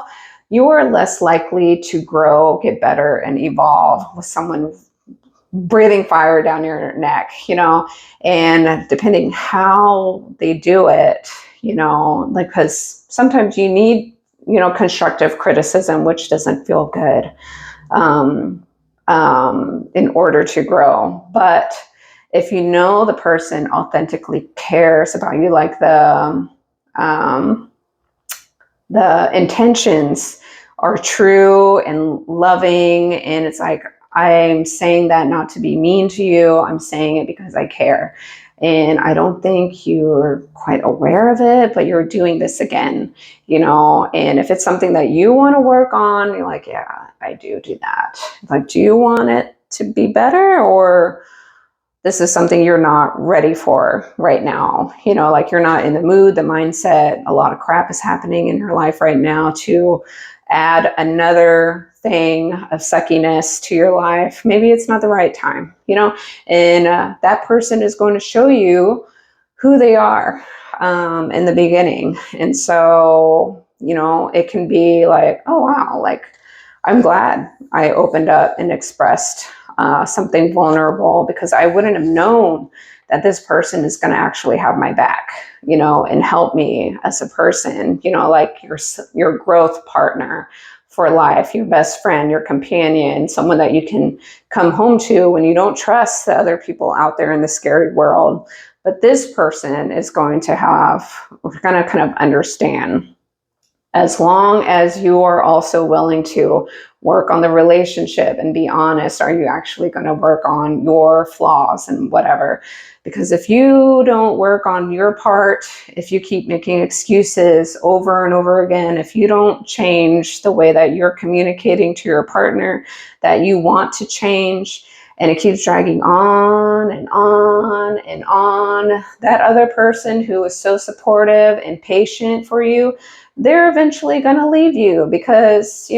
you are less likely to grow, get better, and evolve with someone breathing fire down your neck, and depending how they do it, because sometimes you need, constructive criticism, which doesn't feel good, in order to grow. But if the person authentically cares about you, like the intentions are true and loving, and it's like, I'm saying that not to be mean to you, I'm saying it because I care. And I don't think you're quite aware of it, but you're doing this again, and if it's something that you want to work on, you're like, yeah, I do that. Like, do you want it to be better, or this is something you're not ready for right now? Like, you're not in the mood, the mindset, a lot of crap is happening in your life right now to add another thing of suckiness to your life, maybe it's not the right time, and that person is going to show you who they are in the beginning. And so, it can be like, oh, wow, like, I'm glad I opened up and expressed something vulnerable, because I wouldn't have known that this person is going to actually have my back, and help me as a person, like your growth partner for life, your best friend, your companion, someone that you can come home to when you don't trust the other people out there in the scary world. But this person is going to kind of understand, as long as you are also willing to work on the relationship and be honest. Are you actually going to work on your flaws and whatever? Because if you don't work on your part, if you keep making excuses over and over again, if you don't change the way that you're communicating to your partner that you want to change, and it keeps dragging on and on and on, that other person who is so supportive and patient for you, they're eventually going to leave you, because,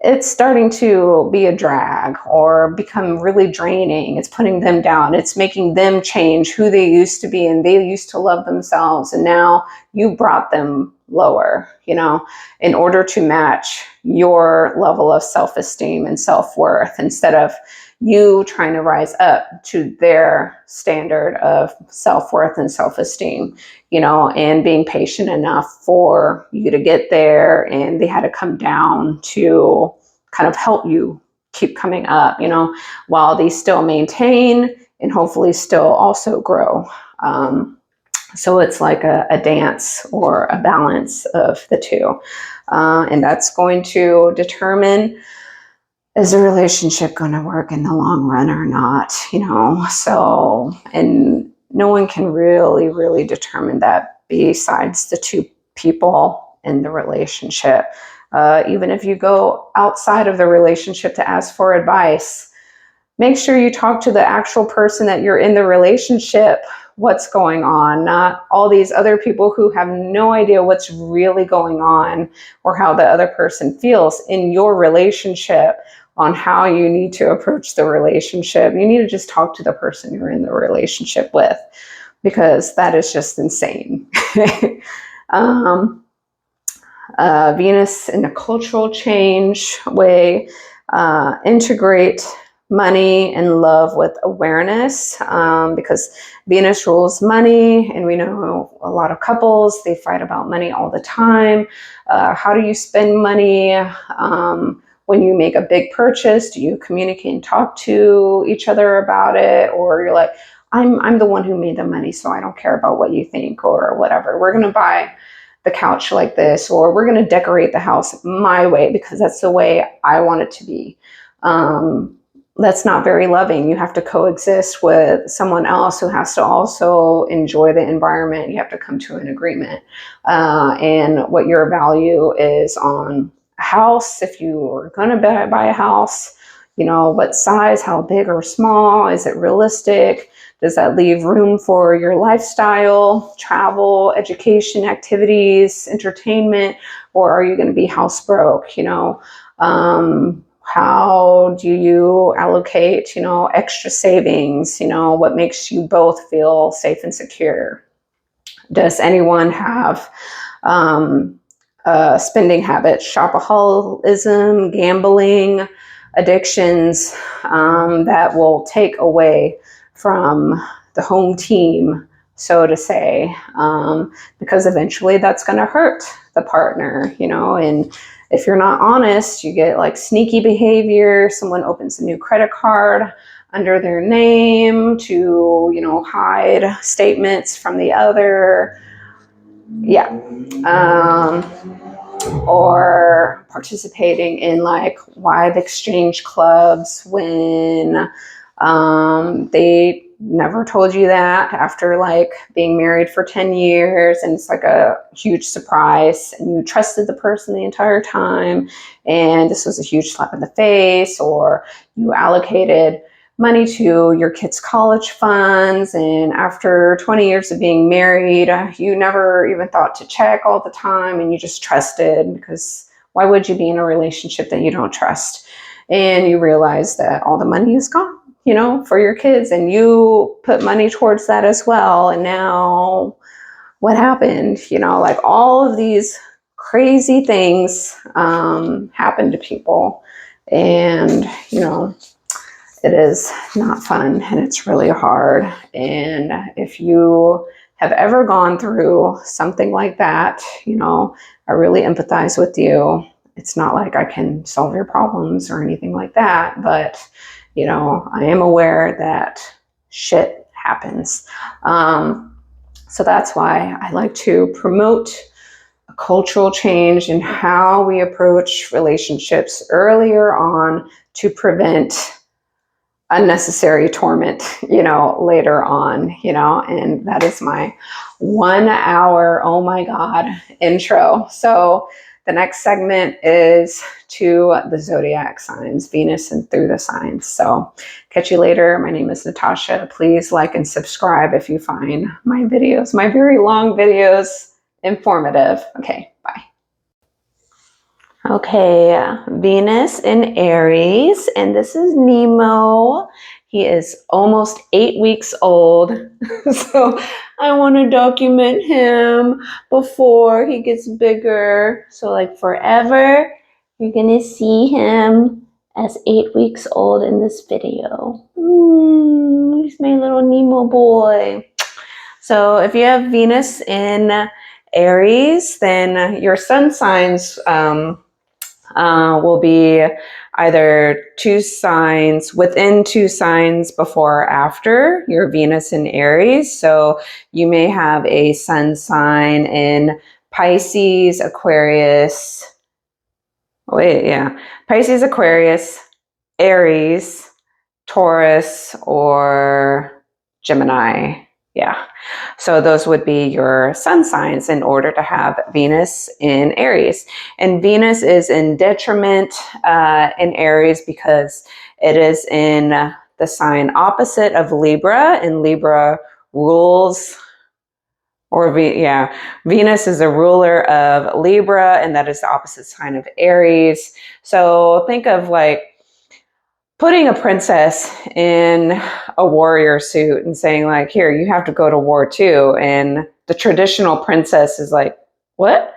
it's starting to be a drag or become really draining. It's putting them down. It's making them change who they used to be, and they used to love themselves. And now you brought them lower, in order to match your level of self-esteem and self-worth, instead of you trying to rise up to their standard of self-worth and self-esteem, and being patient enough for you to get there. And they had to come down to kind of help you keep coming up, while they still maintain and hopefully still also grow. So it's like a dance or a balance of the two. And that's going to determine, is the relationship going to work in the long run or not? So, and no one can really, really determine that besides the two people in the relationship. Even if you go outside of the relationship to ask for advice, make sure you talk to the actual person that you're in the relationship, what's going on, not all these other people who have no idea what's really going on or how the other person feels in your relationship on how you need to approach the relationship. You need to just talk to the person you're in the relationship with, because that is just insane. Venus in a cultural change way, integrate money and love with awareness, because Venus rules money, and we know a lot of couples, they fight about money all the time. How do you spend money? When you make a big purchase, do you communicate and talk to each other about it? Or you're like, I'm the one who made the money, so I don't care about what you think or whatever. We're going to buy the couch like this, or we're going to decorate the house my way because that's the way I want it to be. That's not very loving. You have to coexist with someone else who has to also enjoy the environment. You have to come to an agreement. And what your value is on a house, if you are going to buy a house, what size, how big or small, is it realistic? Does that leave room for your lifestyle, travel, education, activities, entertainment, or are you going to be house broke? How do you allocate, extra savings? What makes you both feel safe and secure? Does anyone have spending habits, shopaholism, gambling, addictions that will take away from the home team, so to say, because eventually that's going to hurt the partner, and if you're not honest, you get like sneaky behavior. Someone opens a new credit card under their name to, hide statements from the other. Yeah. Or participating in like wide exchange clubs when they never told you that after like being married for 10 years, and it's like a huge surprise, and you trusted the person the entire time, and this was a huge slap in the face. Or you allocated money to your kids' college funds, and after 20 years of being married, you never even thought to check all the time, and you just trusted because Why would you be in a relationship that you don't trust? And you realize that all the money is gone, you know, for your kids, and you put money towards that as well. And now what happened? You know, like all of these crazy things happen to people. And, you know, it is not fun and it's really hard. And if you have ever gone through something like that, you know, I really empathize with you. It's not like I can solve your problems or anything like that, but, you know, I am aware that shit happens. So that's why I like to promote a cultural change in how we approach relationships earlier on to prevent unnecessary torment, you know, later on, you know. And that is my 1 hour, oh my God, intro. So the next segment is to the zodiac signs, Venus and through the signs. So catch you later. My name is Natasha. Please like and subscribe if you find my videos, my very long videos, informative. Okay, bye. Okay, Venus in Aries, and this is Nemo. He is almost 8 weeks old, so I want to document him before he gets bigger. So like forever, you're gonna see him as 8 weeks old in this video. He's my little Nemo boy. So if you have Venus in Aries, then your sun signs will be either 2 signs, within 2 signs before or after your Venus in Aries. So you may have a sun sign in Pisces, Aquarius, Pisces, Aquarius, Aries, Taurus, or Gemini. Yeah. So those would be your sun signs in order to have Venus in Aries. And Venus is in detriment in Aries because it is in the sign opposite of Libra, and Libra rules, Venus is a ruler of Libra, and that is the opposite sign of Aries. So think of like putting a princess in a warrior suit and saying like, here, you have to go to war too. And the traditional princess is like, what?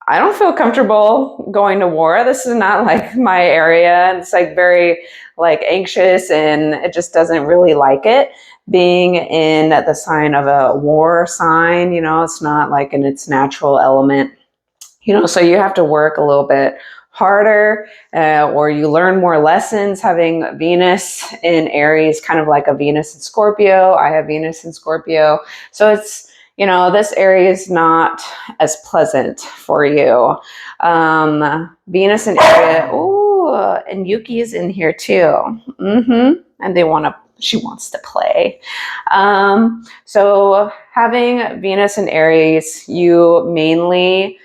I don't feel comfortable going to war. This is not like my area. And it's like very like anxious, and it just doesn't really like it being in the sign of a war sign. You know, it's not like in its natural element, you know, so you have to work a little bit harder, or you learn more lessons having Venus in Aries, kind of like a Venus in Scorpio. I have Venus in Scorpio. So it's, you know, this area is not as pleasant for you. Venus in Aries, ooh, and Yuki is in here too. And she wants to play. So having Venus in Aries, you mainly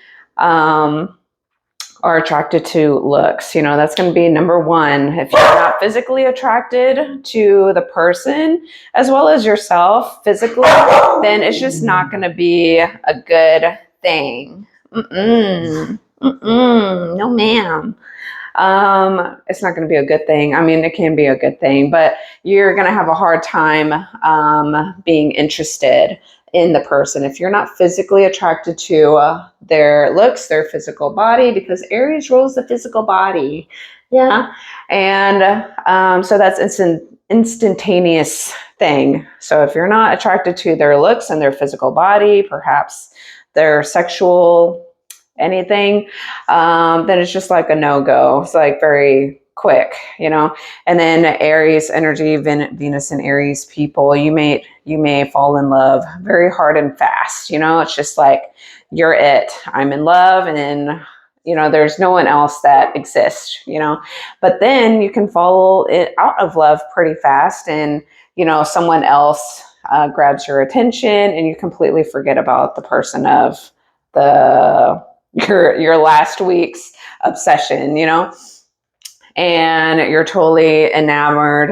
are attracted to looks. You know, that's going to be number one. If you're not physically attracted to the person as well as yourself physically, then it's just not going to be a good thing. No, ma'am. It's not going to be a good thing. I mean, it can be a good thing, but you're going to have a hard time being interested in the person if you're not physically attracted to their looks, their physical body, because Aries rules the physical body. Yeah. And so that's instantaneous thing. So if you're not attracted to their looks and their physical body, perhaps their sexual anything, then it's just like a no-go. It's like very quick, you know. And then Aries energy, Venus and Aries people, you may fall in love very hard and fast. You know, it's just like, you're it. I'm in love, and you know, there's no one else that exists, you know. But then you can fall out of love pretty fast, and you know, someone else grabs your attention, and you completely forget about the person of your last week's obsession, you know. And you're totally enamored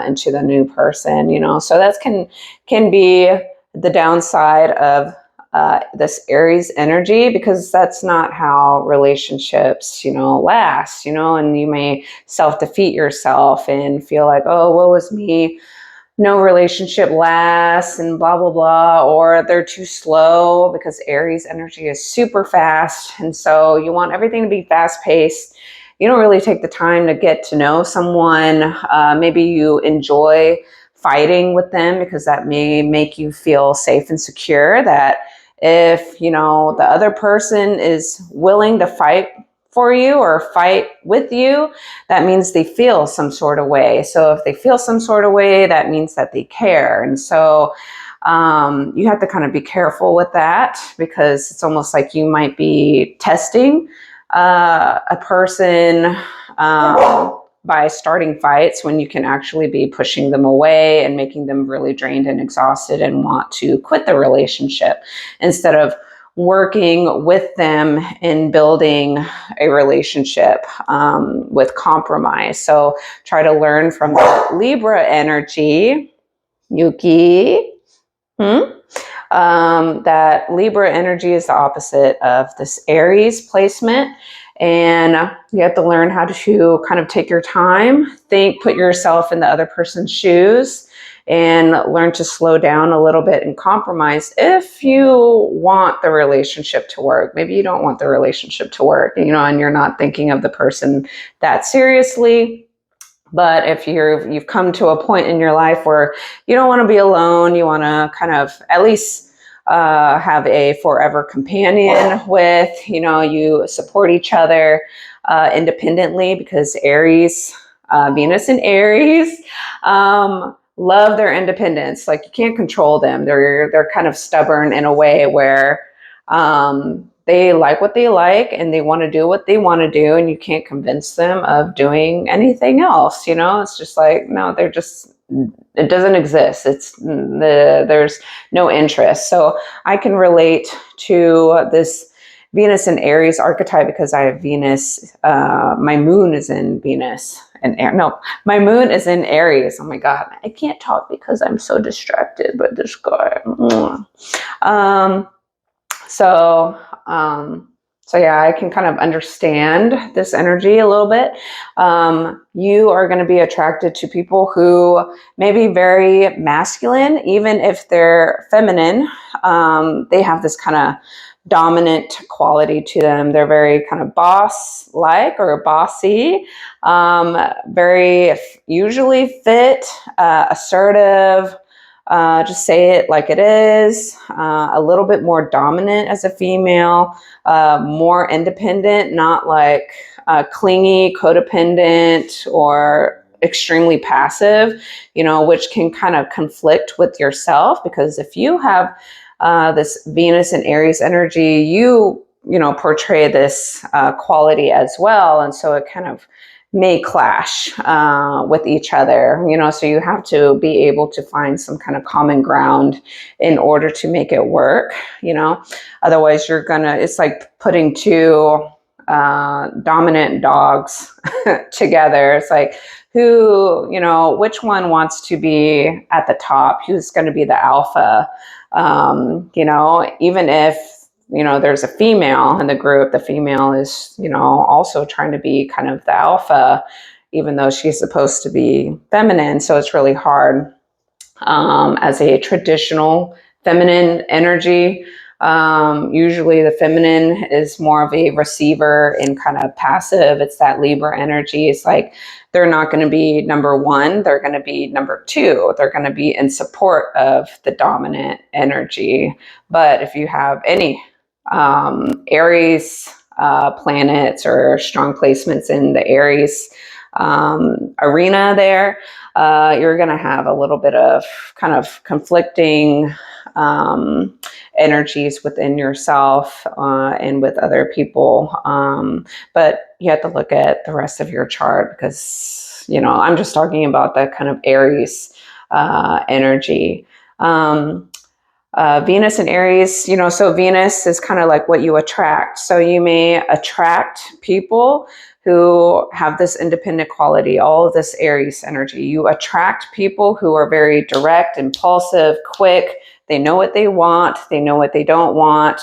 into the new person, you know. So that can be the downside of this Aries energy, because that's not how relationships, last, and you may self-defeat yourself and feel like, oh, woe is me, no relationship lasts and blah, blah, blah, or they're too slow, because Aries energy is super fast. And so you want everything to be fast paced. You don't really take the time to get to know someone. Maybe you enjoy fighting with them because that may make you feel safe and secure, that if, the other person is willing to fight for you or fight with you, that means they feel some sort of way. So if they feel some sort of way, that means that they care. And so you have to kind of be careful with that, because it's almost like you might be testing a person by starting fights, when you can actually be pushing them away and making them really drained and exhausted and want to quit the relationship, instead of working with them in building a relationship with compromise. So try to learn from the Libra energy, Yuki. That Libra energy is the opposite of this Aries placement. And you have to learn how to kind of take your time, think, put yourself in the other person's shoes, and learn to slow down a little bit and compromise if you want the relationship to work. Maybe you don't want the relationship to work, and you're not thinking of the person that seriously. But if you've come to a point in your life where you don't want to be alone, you want to kind of at least have a forever companion with, you support each other independently, because Aries, Venus in Aries, love their independence. Like, you can't control them. They're kind of stubborn in a way where they like what they like and they want to do what they want to do, and you can't convince them of doing anything else. It's just like, no, it doesn't exist. There's no interest. So I can relate to this Venus and Aries archetype because I have Venus. My moon is in Venus and my moon is in Aries. Oh my God, I can't talk because I'm so distracted by this guy. So yeah, I can kind of understand this energy a little bit. You are going to be attracted to people who may be very masculine, even if they're feminine. They have this kind of dominant quality to them. They're very kind of boss-like or bossy, very usually fit, assertive, just say it like it is, a little bit more dominant as a female, more independent, not like clingy, codependent, or extremely passive, which can kind of conflict with yourself, because if you have this Venus and Aries energy, you portray this quality as well. And so it kind of may clash with each other, so you have to be able to find some kind of common ground in order to make it work, otherwise it's like putting two dominant dogs together. It's like, which one wants to be at the top? Who's going to be the alpha? Even if there's a female in the group, the female is, also trying to be kind of the alpha, even though she's supposed to be feminine. So it's really hard as a traditional feminine energy. Usually the feminine is more of a receiver and kind of passive. It's that Libra energy. It's like, they're not going to be number one. They're going to be number two. They're going to be in support of the dominant energy. But if you have any Aries planets or strong placements in the Aries arena there, you're going to have a little bit of kind of conflicting energies within yourself and with other people. But you have to look at the rest of your chart, because, I'm just talking about that kind of Aries energy. Venus and Aries, you know, so Venus is kind of like what you attract. So you may attract people who have this independent quality, all of this Aries energy. You attract people who are very direct, impulsive, quick. They know what they want. They know what they don't want.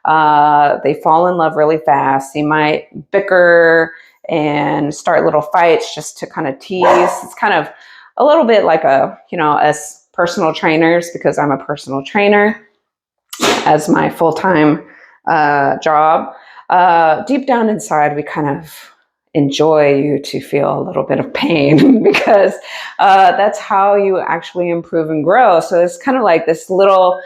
They fall in love really fast. They might bicker and start little fights just to kind of tease. It's kind of a little bit like as personal trainers, because I'm a personal trainer as my full-time job. Deep down inside, we kind of enjoy you to feel a little bit of pain because that's how you actually improve and grow. So it's kind of like this little,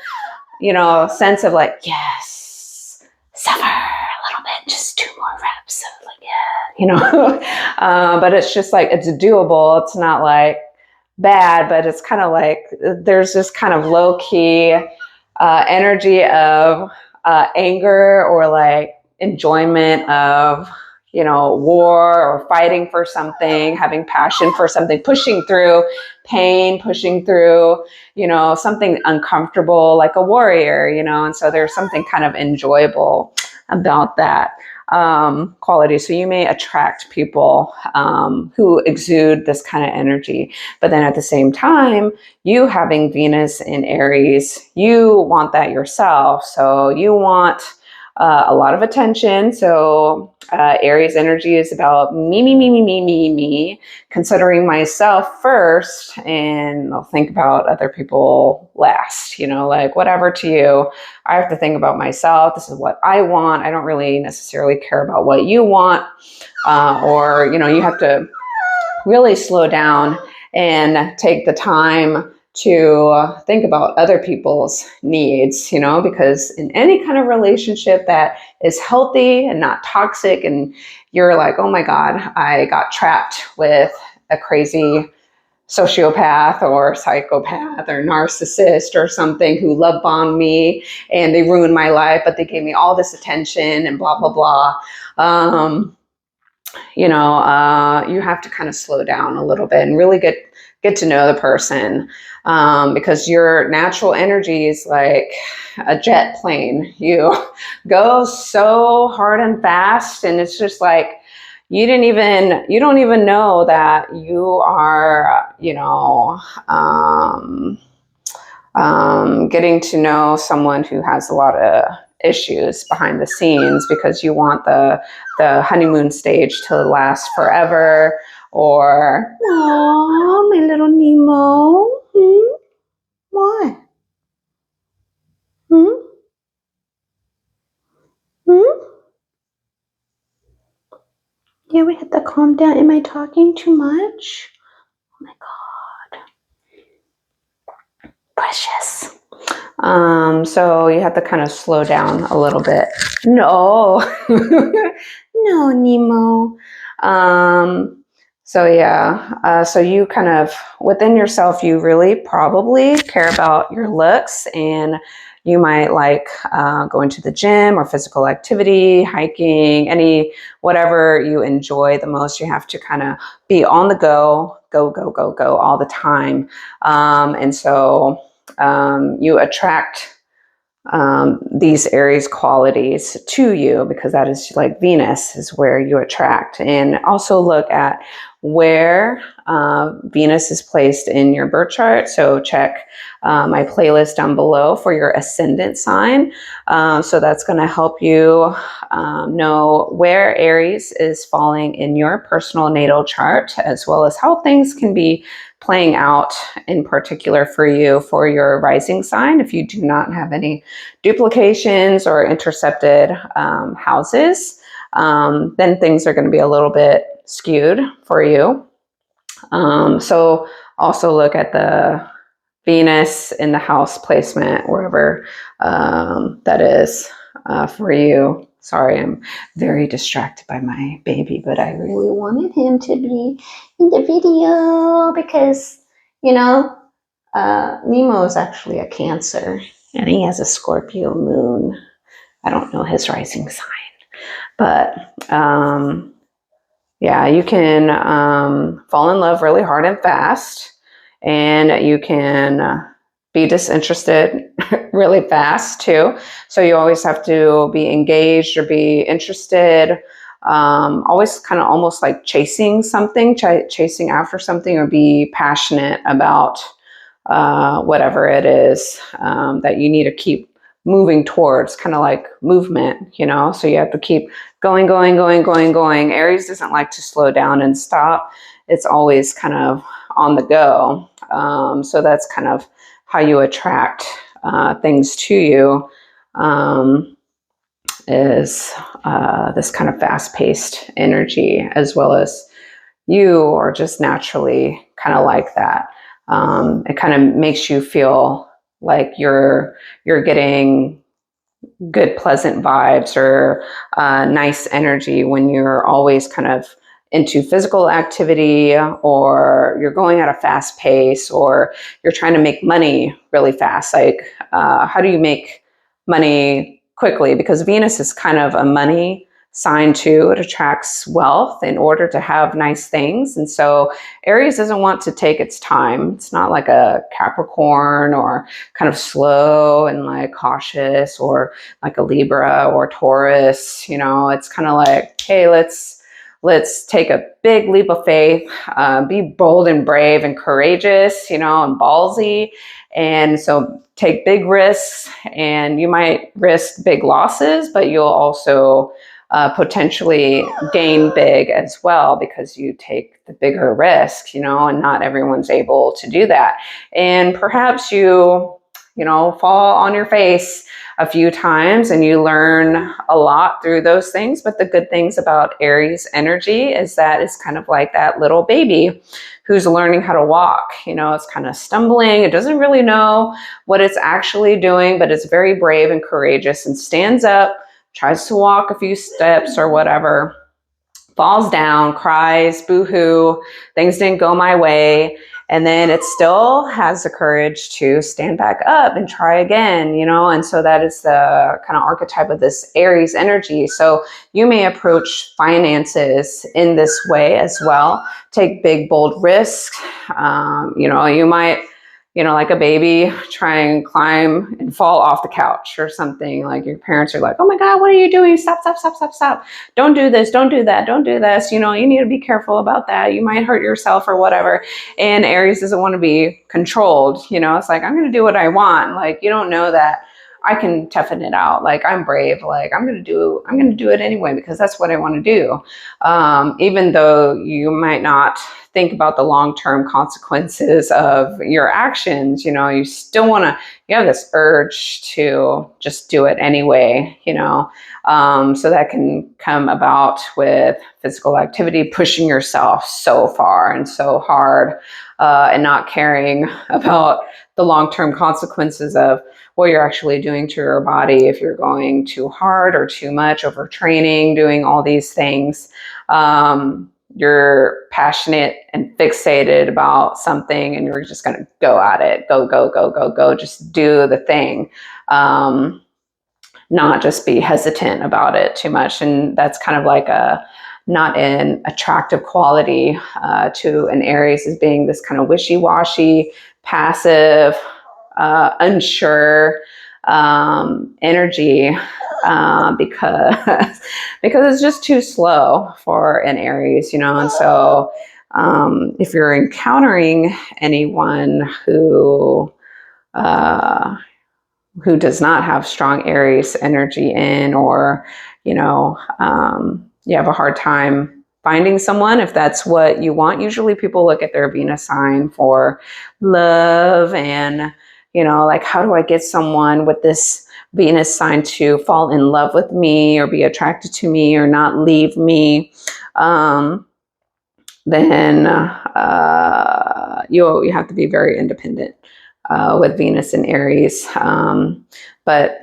sense of like, yes, suffer a little bit, just 2 more reps. So like, yeah, but it's just like, it's doable. It's not like bad, but it's kind of like there's this kind of low key energy of anger or like enjoyment of war or fighting for something, having passion for something, pushing through pain, pushing through something uncomfortable, like a warrior, and so there's something kind of enjoyable about that quality. So you may attract people who exude this kind of energy, but then at the same time, you having Venus in Aries, you want that yourself. So you want a lot of attention. So Aries energy is about me, considering myself first, and I'll think about other people last, like whatever to you. I have to think about myself. This is what I want. I don't really necessarily care about what you want. Or, you have to really slow down and take the time to think about other people's needs, because in any kind of relationship that is healthy and not toxic, and you're like, oh my God, I got trapped with a crazy sociopath or psychopath or narcissist or something who love bombed me and they ruined my life, but they gave me all this attention and blah, blah, blah. You have to kind of slow down a little bit and really get to know the person, because your natural energy is like a jet plane. You go so hard and fast, and it's just like you don't even know that you are, getting to know someone who has a lot of issues behind the scenes, because you want the honeymoon stage to last forever. Or, oh, my little Nemo. What? Yeah, we have to calm down. Am I talking too much? Oh my God. Precious. So you have to kind of slow down a little bit. No, no, Nemo. So yeah, so you kind of within yourself, you really probably care about your looks, and you might like going to the gym or physical activity, hiking, whatever you enjoy the most. You have to kind of be on the go all the time, and so you attract these Aries qualities to you, because that is like Venus is where you attract. And also look at where Venus is placed in your birth chart. So check my playlist down below for your ascendant sign. So that's going to help you know where Aries is falling in your personal natal chart, as well as how things can be playing out in particular for you for your rising sign. If you do not have any duplications or intercepted houses, then things are going to be a little bit skewed for you. So also look at the Venus in the house placement, wherever that is for you. Sorry, I'm very distracted by my baby, but I really wanted him to be in the video because, Nemo is actually a Cancer, and he has a Scorpio moon. I don't know his rising sign, but yeah, you can fall in love really hard and fast, and you can be disinterested really fast too. So you always have to be engaged or be interested. Always kind of almost like chasing something, chasing after something, or be passionate about whatever it is that you need to keep moving towards, kind of like movement, you know? So you have to keep going, going, going, going, going. Aries doesn't like to slow down and stop. It's always kind of on the go. So that's kind of how you attract things to you, is this kind of fast-paced energy, as well as you are just naturally kind of like that. It kind of makes you feel like you're getting good, pleasant vibes or nice energy when you're always kind of into physical activity, or you're going at a fast pace, or you're trying to make money really fast. Like, how do you make money quickly? Because Venus is kind of a money sign too. It attracts wealth in order to have nice things. And so Aries doesn't want to take its time. It's not like a Capricorn, or kind of slow and like cautious, or like a Libra or Taurus. You know, it's kind of like, hey, let's take a big leap of faith, be bold and brave and courageous, you know, and ballsy. And so take big risks, and you might risk big losses, but you'll also potentially gain big as well, because you take the bigger risk, you know, and not everyone's able to do that. And perhaps you know, fall on your face a few times and you learn a lot through those things. But the good things about Aries energy is that it's kind of like that little baby who's learning how to walk. You know, it's kind of stumbling. It doesn't really know what it's actually doing, but it's very brave and courageous, and stands up, tries to walk a few steps or whatever, falls down, cries, boo-hoo, things didn't go my way. And then it still has the courage to stand back up and try again, you know? And so that is the kind of archetype of this Aries energy. So you may approach finances in this way as well. Take big, bold risks. You know, you might, you know, like a baby, try and climb and fall off the couch or something. Like your parents are like, oh my God, what are you doing? Stop, stop, stop, stop, stop. Don't do this. Don't do that. Don't do this. You know, you need to be careful about that. You might hurt yourself or whatever. And Aries doesn't want to be controlled. You know, it's like, I'm going to do what I want. Like, you don't know that I can toughen it out. Like, I'm brave. Like, I'm going to do it anyway, because that's what I want to do. Even though you might not think about the long-term consequences of your actions, you know, you still want to, you have this urge to just do it anyway, you know. So that can come about with physical activity, pushing yourself so far and so hard, and not caring about the long-term consequences of what you're actually doing to your body if you're going too hard or too much, overtraining, doing all these things. You're passionate and fixated about something, and you're just going to go at it, go, go, go, go, go, just do the thing. Not just be hesitant about it too much. And that's kind of like not an attractive quality to an Aries, as being this kind of wishy-washy, passive, unsure energy, because it's just too slow for an Aries, you know. And so if you're encountering anyone who does not have strong Aries energy in, or, you know, you have a hard time finding someone, if that's what you want. Usually people look at their Venus sign for love, and, you know, like, how do I get someone with this Venus sign to fall in love with me, or be attracted to me, or not leave me? Then you have to be very independent with Venus and Aries. But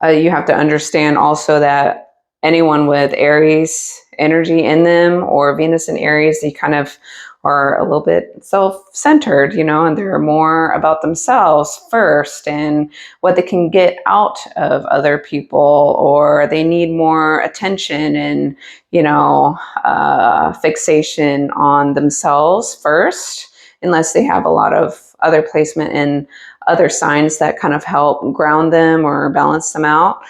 you have to understand also that anyone with Aries energy in them, or Venus and Aries, they kind of are a little bit self-centered, you know, and they're more about themselves first and what they can get out of other people, or they need more attention and, you know, fixation on themselves first, unless they have a lot of other placement in other signs that kind of help ground them or balance them out.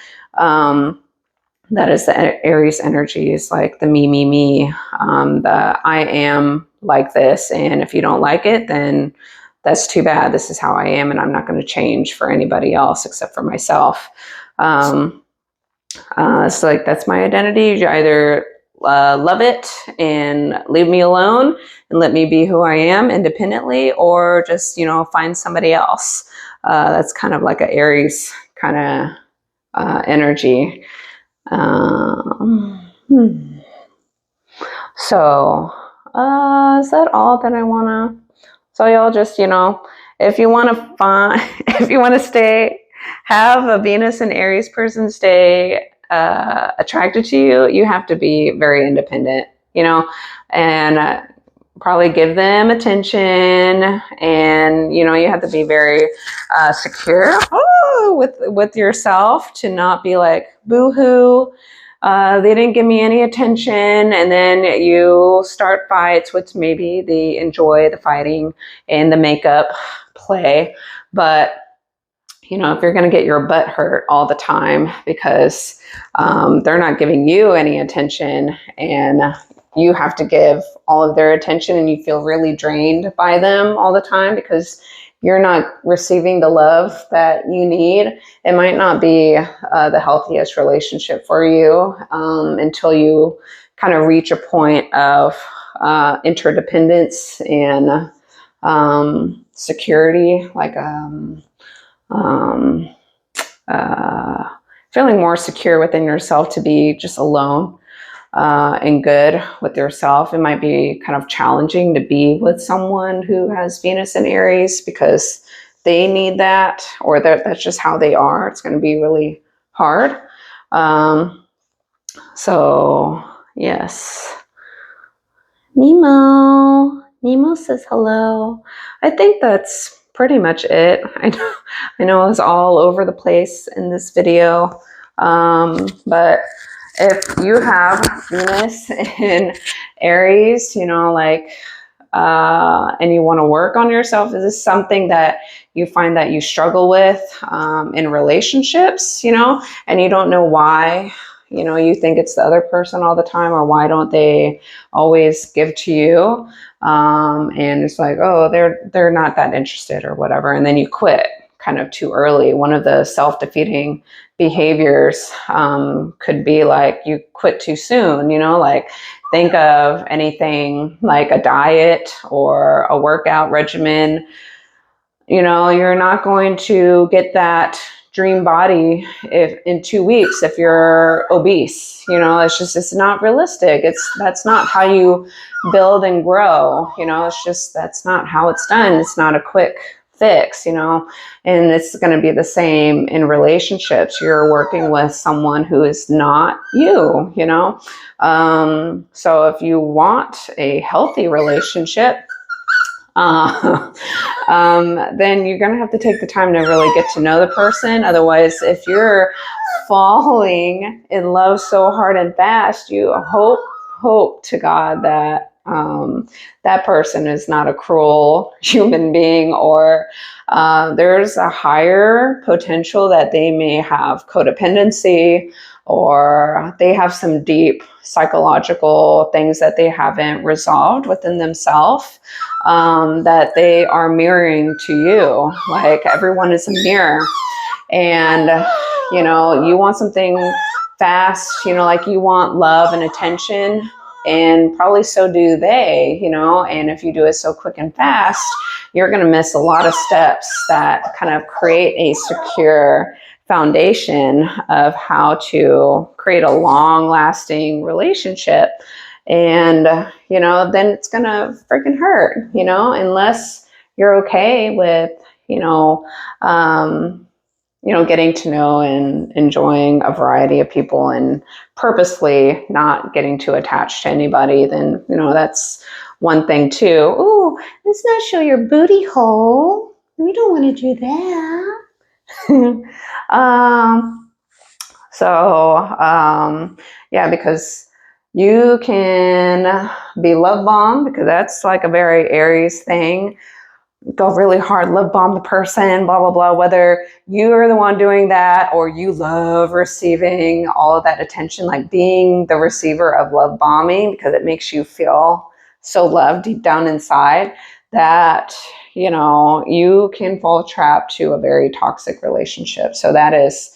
That is the Aries energies, like the me, the I am like this, and if you don't like it, then that's too bad. This is how I am, and I'm not going to change for anybody else except for myself. So like that's my identity. You either love it and leave me alone and let me be who I am independently, or just, find somebody else. That's kind of like an Aries kind of energy. So, is that all that I want to? So y'all just, if you want to find, if you want to have a Venus and Aries person stay attracted to you, you have to be very independent, and probably give them attention, and you have to be very secure with yourself, to not be like, boo-hoo, they didn't give me any attention, and then you start fights, which maybe they enjoy the fighting and the makeup play. But if you're going to get your butt hurt all the time because they're not giving you any attention, and you have to give all of their attention, and you feel really drained by them all the time because you're not receiving the love that you need, it might not be the healthiest relationship for you until you kind of reach a point of interdependence and security, like feeling more secure within yourself to be just alone and good with yourself. It might be kind of challenging to be with someone who has Venus in Aries because they need that, or that's just how they are. It's going to be really hard. So yes. Nemo says hello. I think that's pretty much it. I know I was all over the place in this video, but if you have Venus in Aries, and you want to work on yourself, is this something that you find that you struggle with in relationships, and you don't know why, you think it's the other person all the time, or why don't they always give to you? And it's like, oh, they're not that interested or whatever. And then you quit kind of too early. One of the self-defeating behaviors could be like you quit too soon, like think of anything like a diet or a workout regimen. You're not going to get that dream body if in 2 weeks if you're obese. It's not realistic. That's not how you build and grow. That's not how it's done. It's not a quick fix, and it's going to be the same in relationships. You're working with someone who is not you, so if you want a healthy relationship, then you're going to have to take the time to really get to know the person. Otherwise, if you're falling in love so hard and fast, you hope to God that that person is not a cruel human being, or there's a higher potential that they may have codependency, or they have some deep psychological things that they haven't resolved within themselves, that they are mirroring to you. Like everyone is a mirror, and you want something fast, like you want love and attention, and probably so do they, and if you do it so quick and fast, you're going to miss a lot of steps that kind of create a secure foundation of how to create a long-lasting relationship. And then it's going to freaking hurt, unless you're okay with getting to know and enjoying a variety of people and purposely not getting too attached to anybody. Then that's one thing too. Ooh, let's not show your booty hole. We don't want to do that. Yeah, because you can be love bombed, because that's like a very Aries thing. go really hard, love bomb the person, blah, blah, blah, whether you are the one doing that or you love receiving all of that attention, like being the receiver of love bombing, because it makes you feel so loved deep down inside that, you know, you can fall trapped to a very toxic relationship. So that is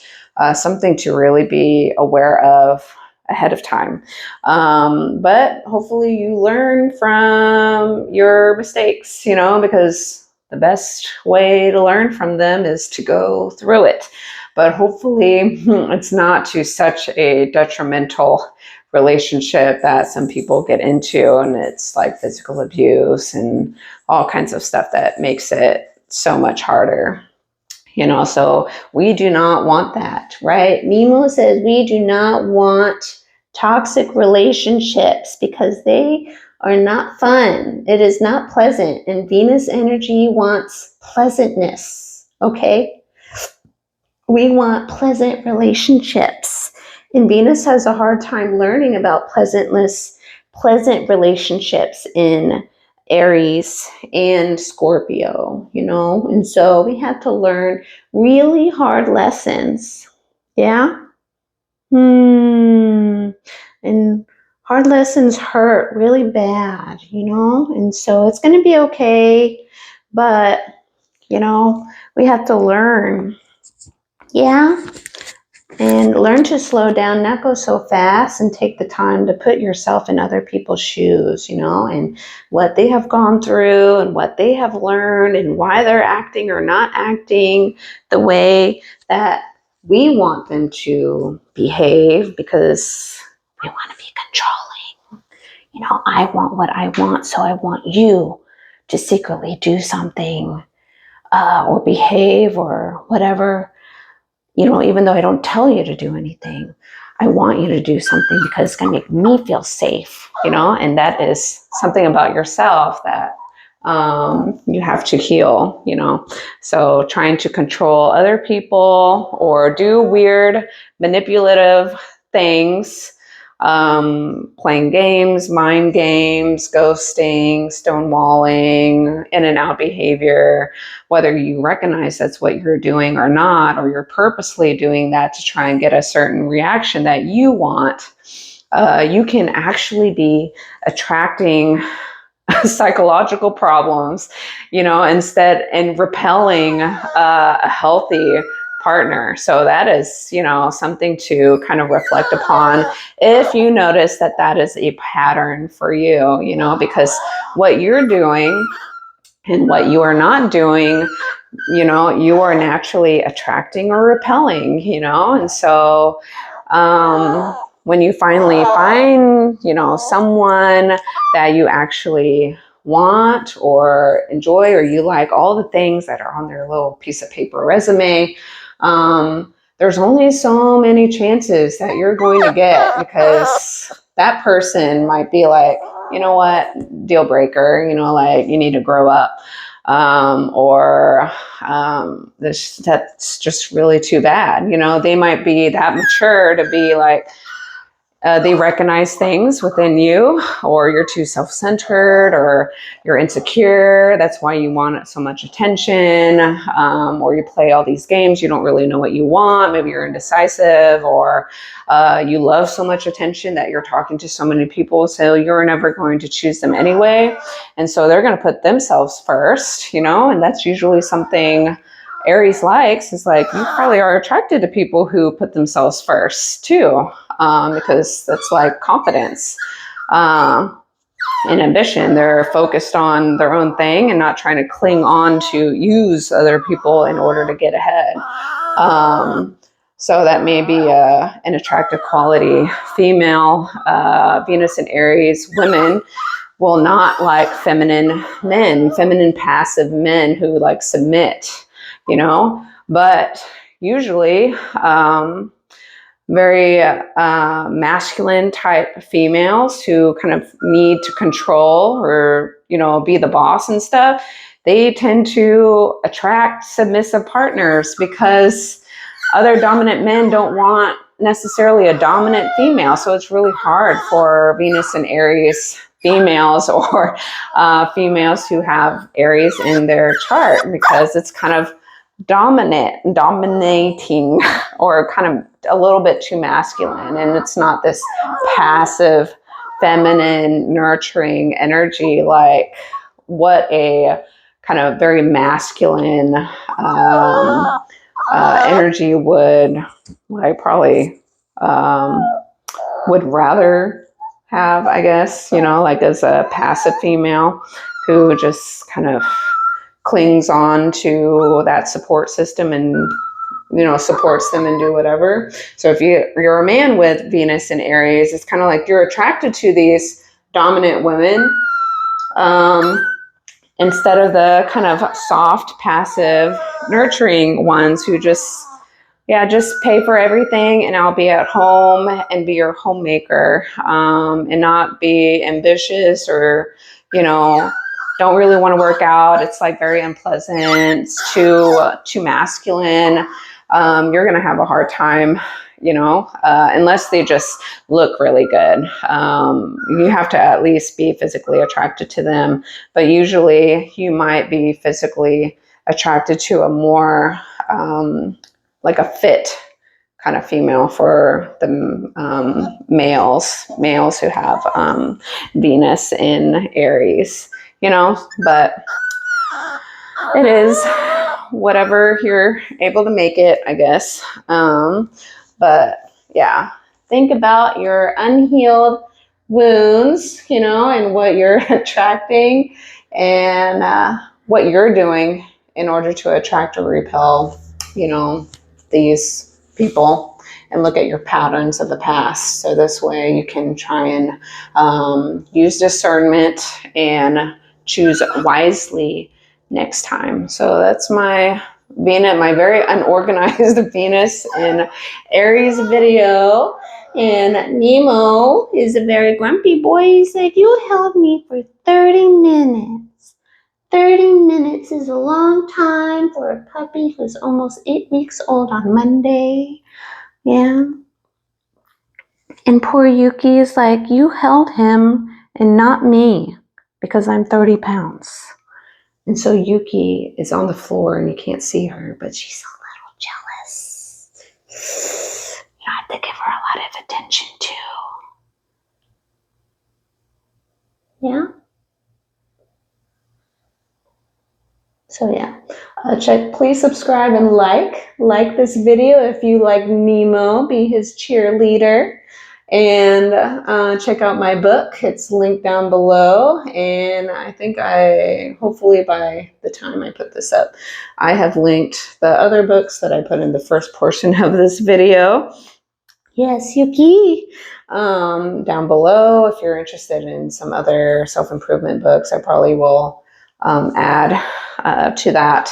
something to really be aware of ahead of time. But hopefully you learn from your mistakes, you know, because the best way to learn from them is to go through it. But hopefully it's not to such a detrimental relationship that some people get into, and it's like physical abuse and all kinds of stuff that makes it so much harder. You know, so we do not want that, right? Nemo says we do not want toxic relationships because they are not fun. It is not pleasant. And Venus energy wants pleasantness, okay? We want pleasant relationships. And Venus has a hard time learning about pleasant relationships in Aries and Scorpio, you know? And so we have to learn really hard lessons. Yeah? And hard lessons hurt really bad, you know? And so it's going to be okay, but, you know, we have to learn. Yeah? And learn to slow down, not go so fast, and take the time to put yourself in other people's shoes, you know, and what they have gone through and what they have learned and why they're acting or not acting the way that we want them to behave, because we want to be controlling. You know, I want what I want, so I want you to secretly do something or behave or whatever. You know, even though I don't tell you to do anything, I want you to do something because it's going to make me feel safe, you know, and that is something about yourself that you have to heal, you know. So trying to control other people or do weird manipulative things, playing games, mind games, ghosting, stonewalling, in and out behavior, whether you recognize that's what you're doing or not, or you're purposely doing that to try and get a certain reaction that you want, you can actually be attracting psychological problems, you know, instead, and repelling a healthy partner. So that is, you know, something to kind of reflect upon if you notice that that is a pattern for you, you know, because what you're doing and what you are not doing, you know, you are naturally attracting or repelling, you know. And so when you finally find, you know, someone that you actually want or enjoy, or you like all the things that are on their little piece of paper resume, there's only so many chances that you're going to get, because that person might be like, you know what, deal breaker, you know, like you need to grow up. That's just really too bad. You know, they might be that mature to be like, they recognize things within you, or you're too self-centered, or you're insecure. That's why you want so much attention, or you play all these games. You don't really know what you want. Maybe you're indecisive, or you love so much attention that you're talking to so many people, so you're never going to choose them anyway. And so they're going to put themselves first, you know, and that's usually something Aries likes, is like, you probably are attracted to people who put themselves first too, because that's like confidence and ambition. They're focused on their own thing and not trying to cling on to use other people in order to get ahead. So that may be an attractive quality. Female Venus and Aries women will not like feminine men, feminine passive men who like submit, you know, but usually very masculine type females who kind of need to control or, you know, be the boss and stuff, they tend to attract submissive partners, because other dominant men don't want necessarily a dominant female. So it's really hard for Venus and Aries females or females who have Aries in their chart, because it's kind of dominating, or kind of a little bit too masculine, and it's not this passive, feminine, nurturing energy like what a kind of very masculine energy would, I probably would rather have, I guess, you know, like as a passive female who just kind of clings on to that support system and, you know, supports them and do whatever. So if you're a man with Venus in Aries, it's kind of like you're attracted to these dominant women, instead of the kind of soft, passive, nurturing ones who just pay for everything, and I'll be at home and be your homemaker, and not be ambitious, or, you know, don't really want to work out. It's like very unpleasant. It's too masculine. You're going to have a hard time, you know, unless they just look really good. You have to at least be physically attracted to them, but usually you might be physically attracted to a more like a fit kind of female for the males who have Venus in Aries, you know. But it is whatever you're able to make it, I guess. But yeah, think about your unhealed wounds, you know, and what you're attracting, and what you're doing in order to attract or repel, you know, these people, and look at your patterns of the past. So this way you can try and use discernment and choose wisely next time. So that's my Venus, my very unorganized Venus in Aries video. And Nemo is a very grumpy boy. He's like, you held me for 30 minutes. 30 minutes is a long time for a puppy who's almost 8 weeks old on Monday. Yeah. And poor Yuki is like, you held him and not me, because I'm 30 pounds. And so Yuki is on the floor and you can't see her, but she's a little jealous. You have to give her a lot of attention too. Yeah? So yeah, please subscribe and like this video if you like Nemo, be his cheerleader, and check out my book. It's linked down below, and I think hopefully by the time I put this up, I have linked the other books that I put in the first portion of this video. Yes, Yuki. Down below, if you're interested in some other self-improvement books, I probably will add to that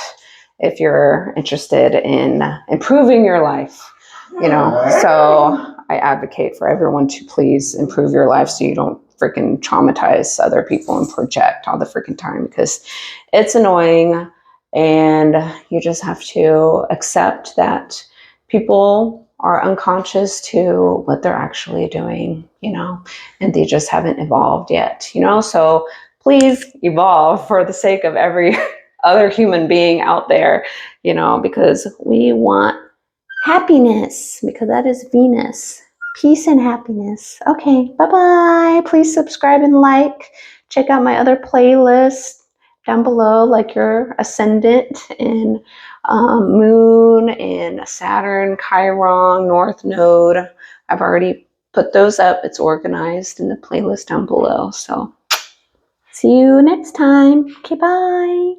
if you're interested in improving your life, you know. So I advocate for everyone to please improve your life so you don't freaking traumatize other people and project all the freaking time, because it's annoying, and you just have to accept that people are unconscious to what they're actually doing, you know, and they just haven't evolved yet, you know. So please evolve for the sake of every other human being out there, you know, because we want happiness, because that is Venus. Peace and happiness. Okay, bye-bye. Please subscribe and like. Check out my other playlist down below, like your Ascendant and Moon and Saturn, Chiron, North Node. I've already put those up. It's organized in the playlist down below. So see you next time. Okay, bye.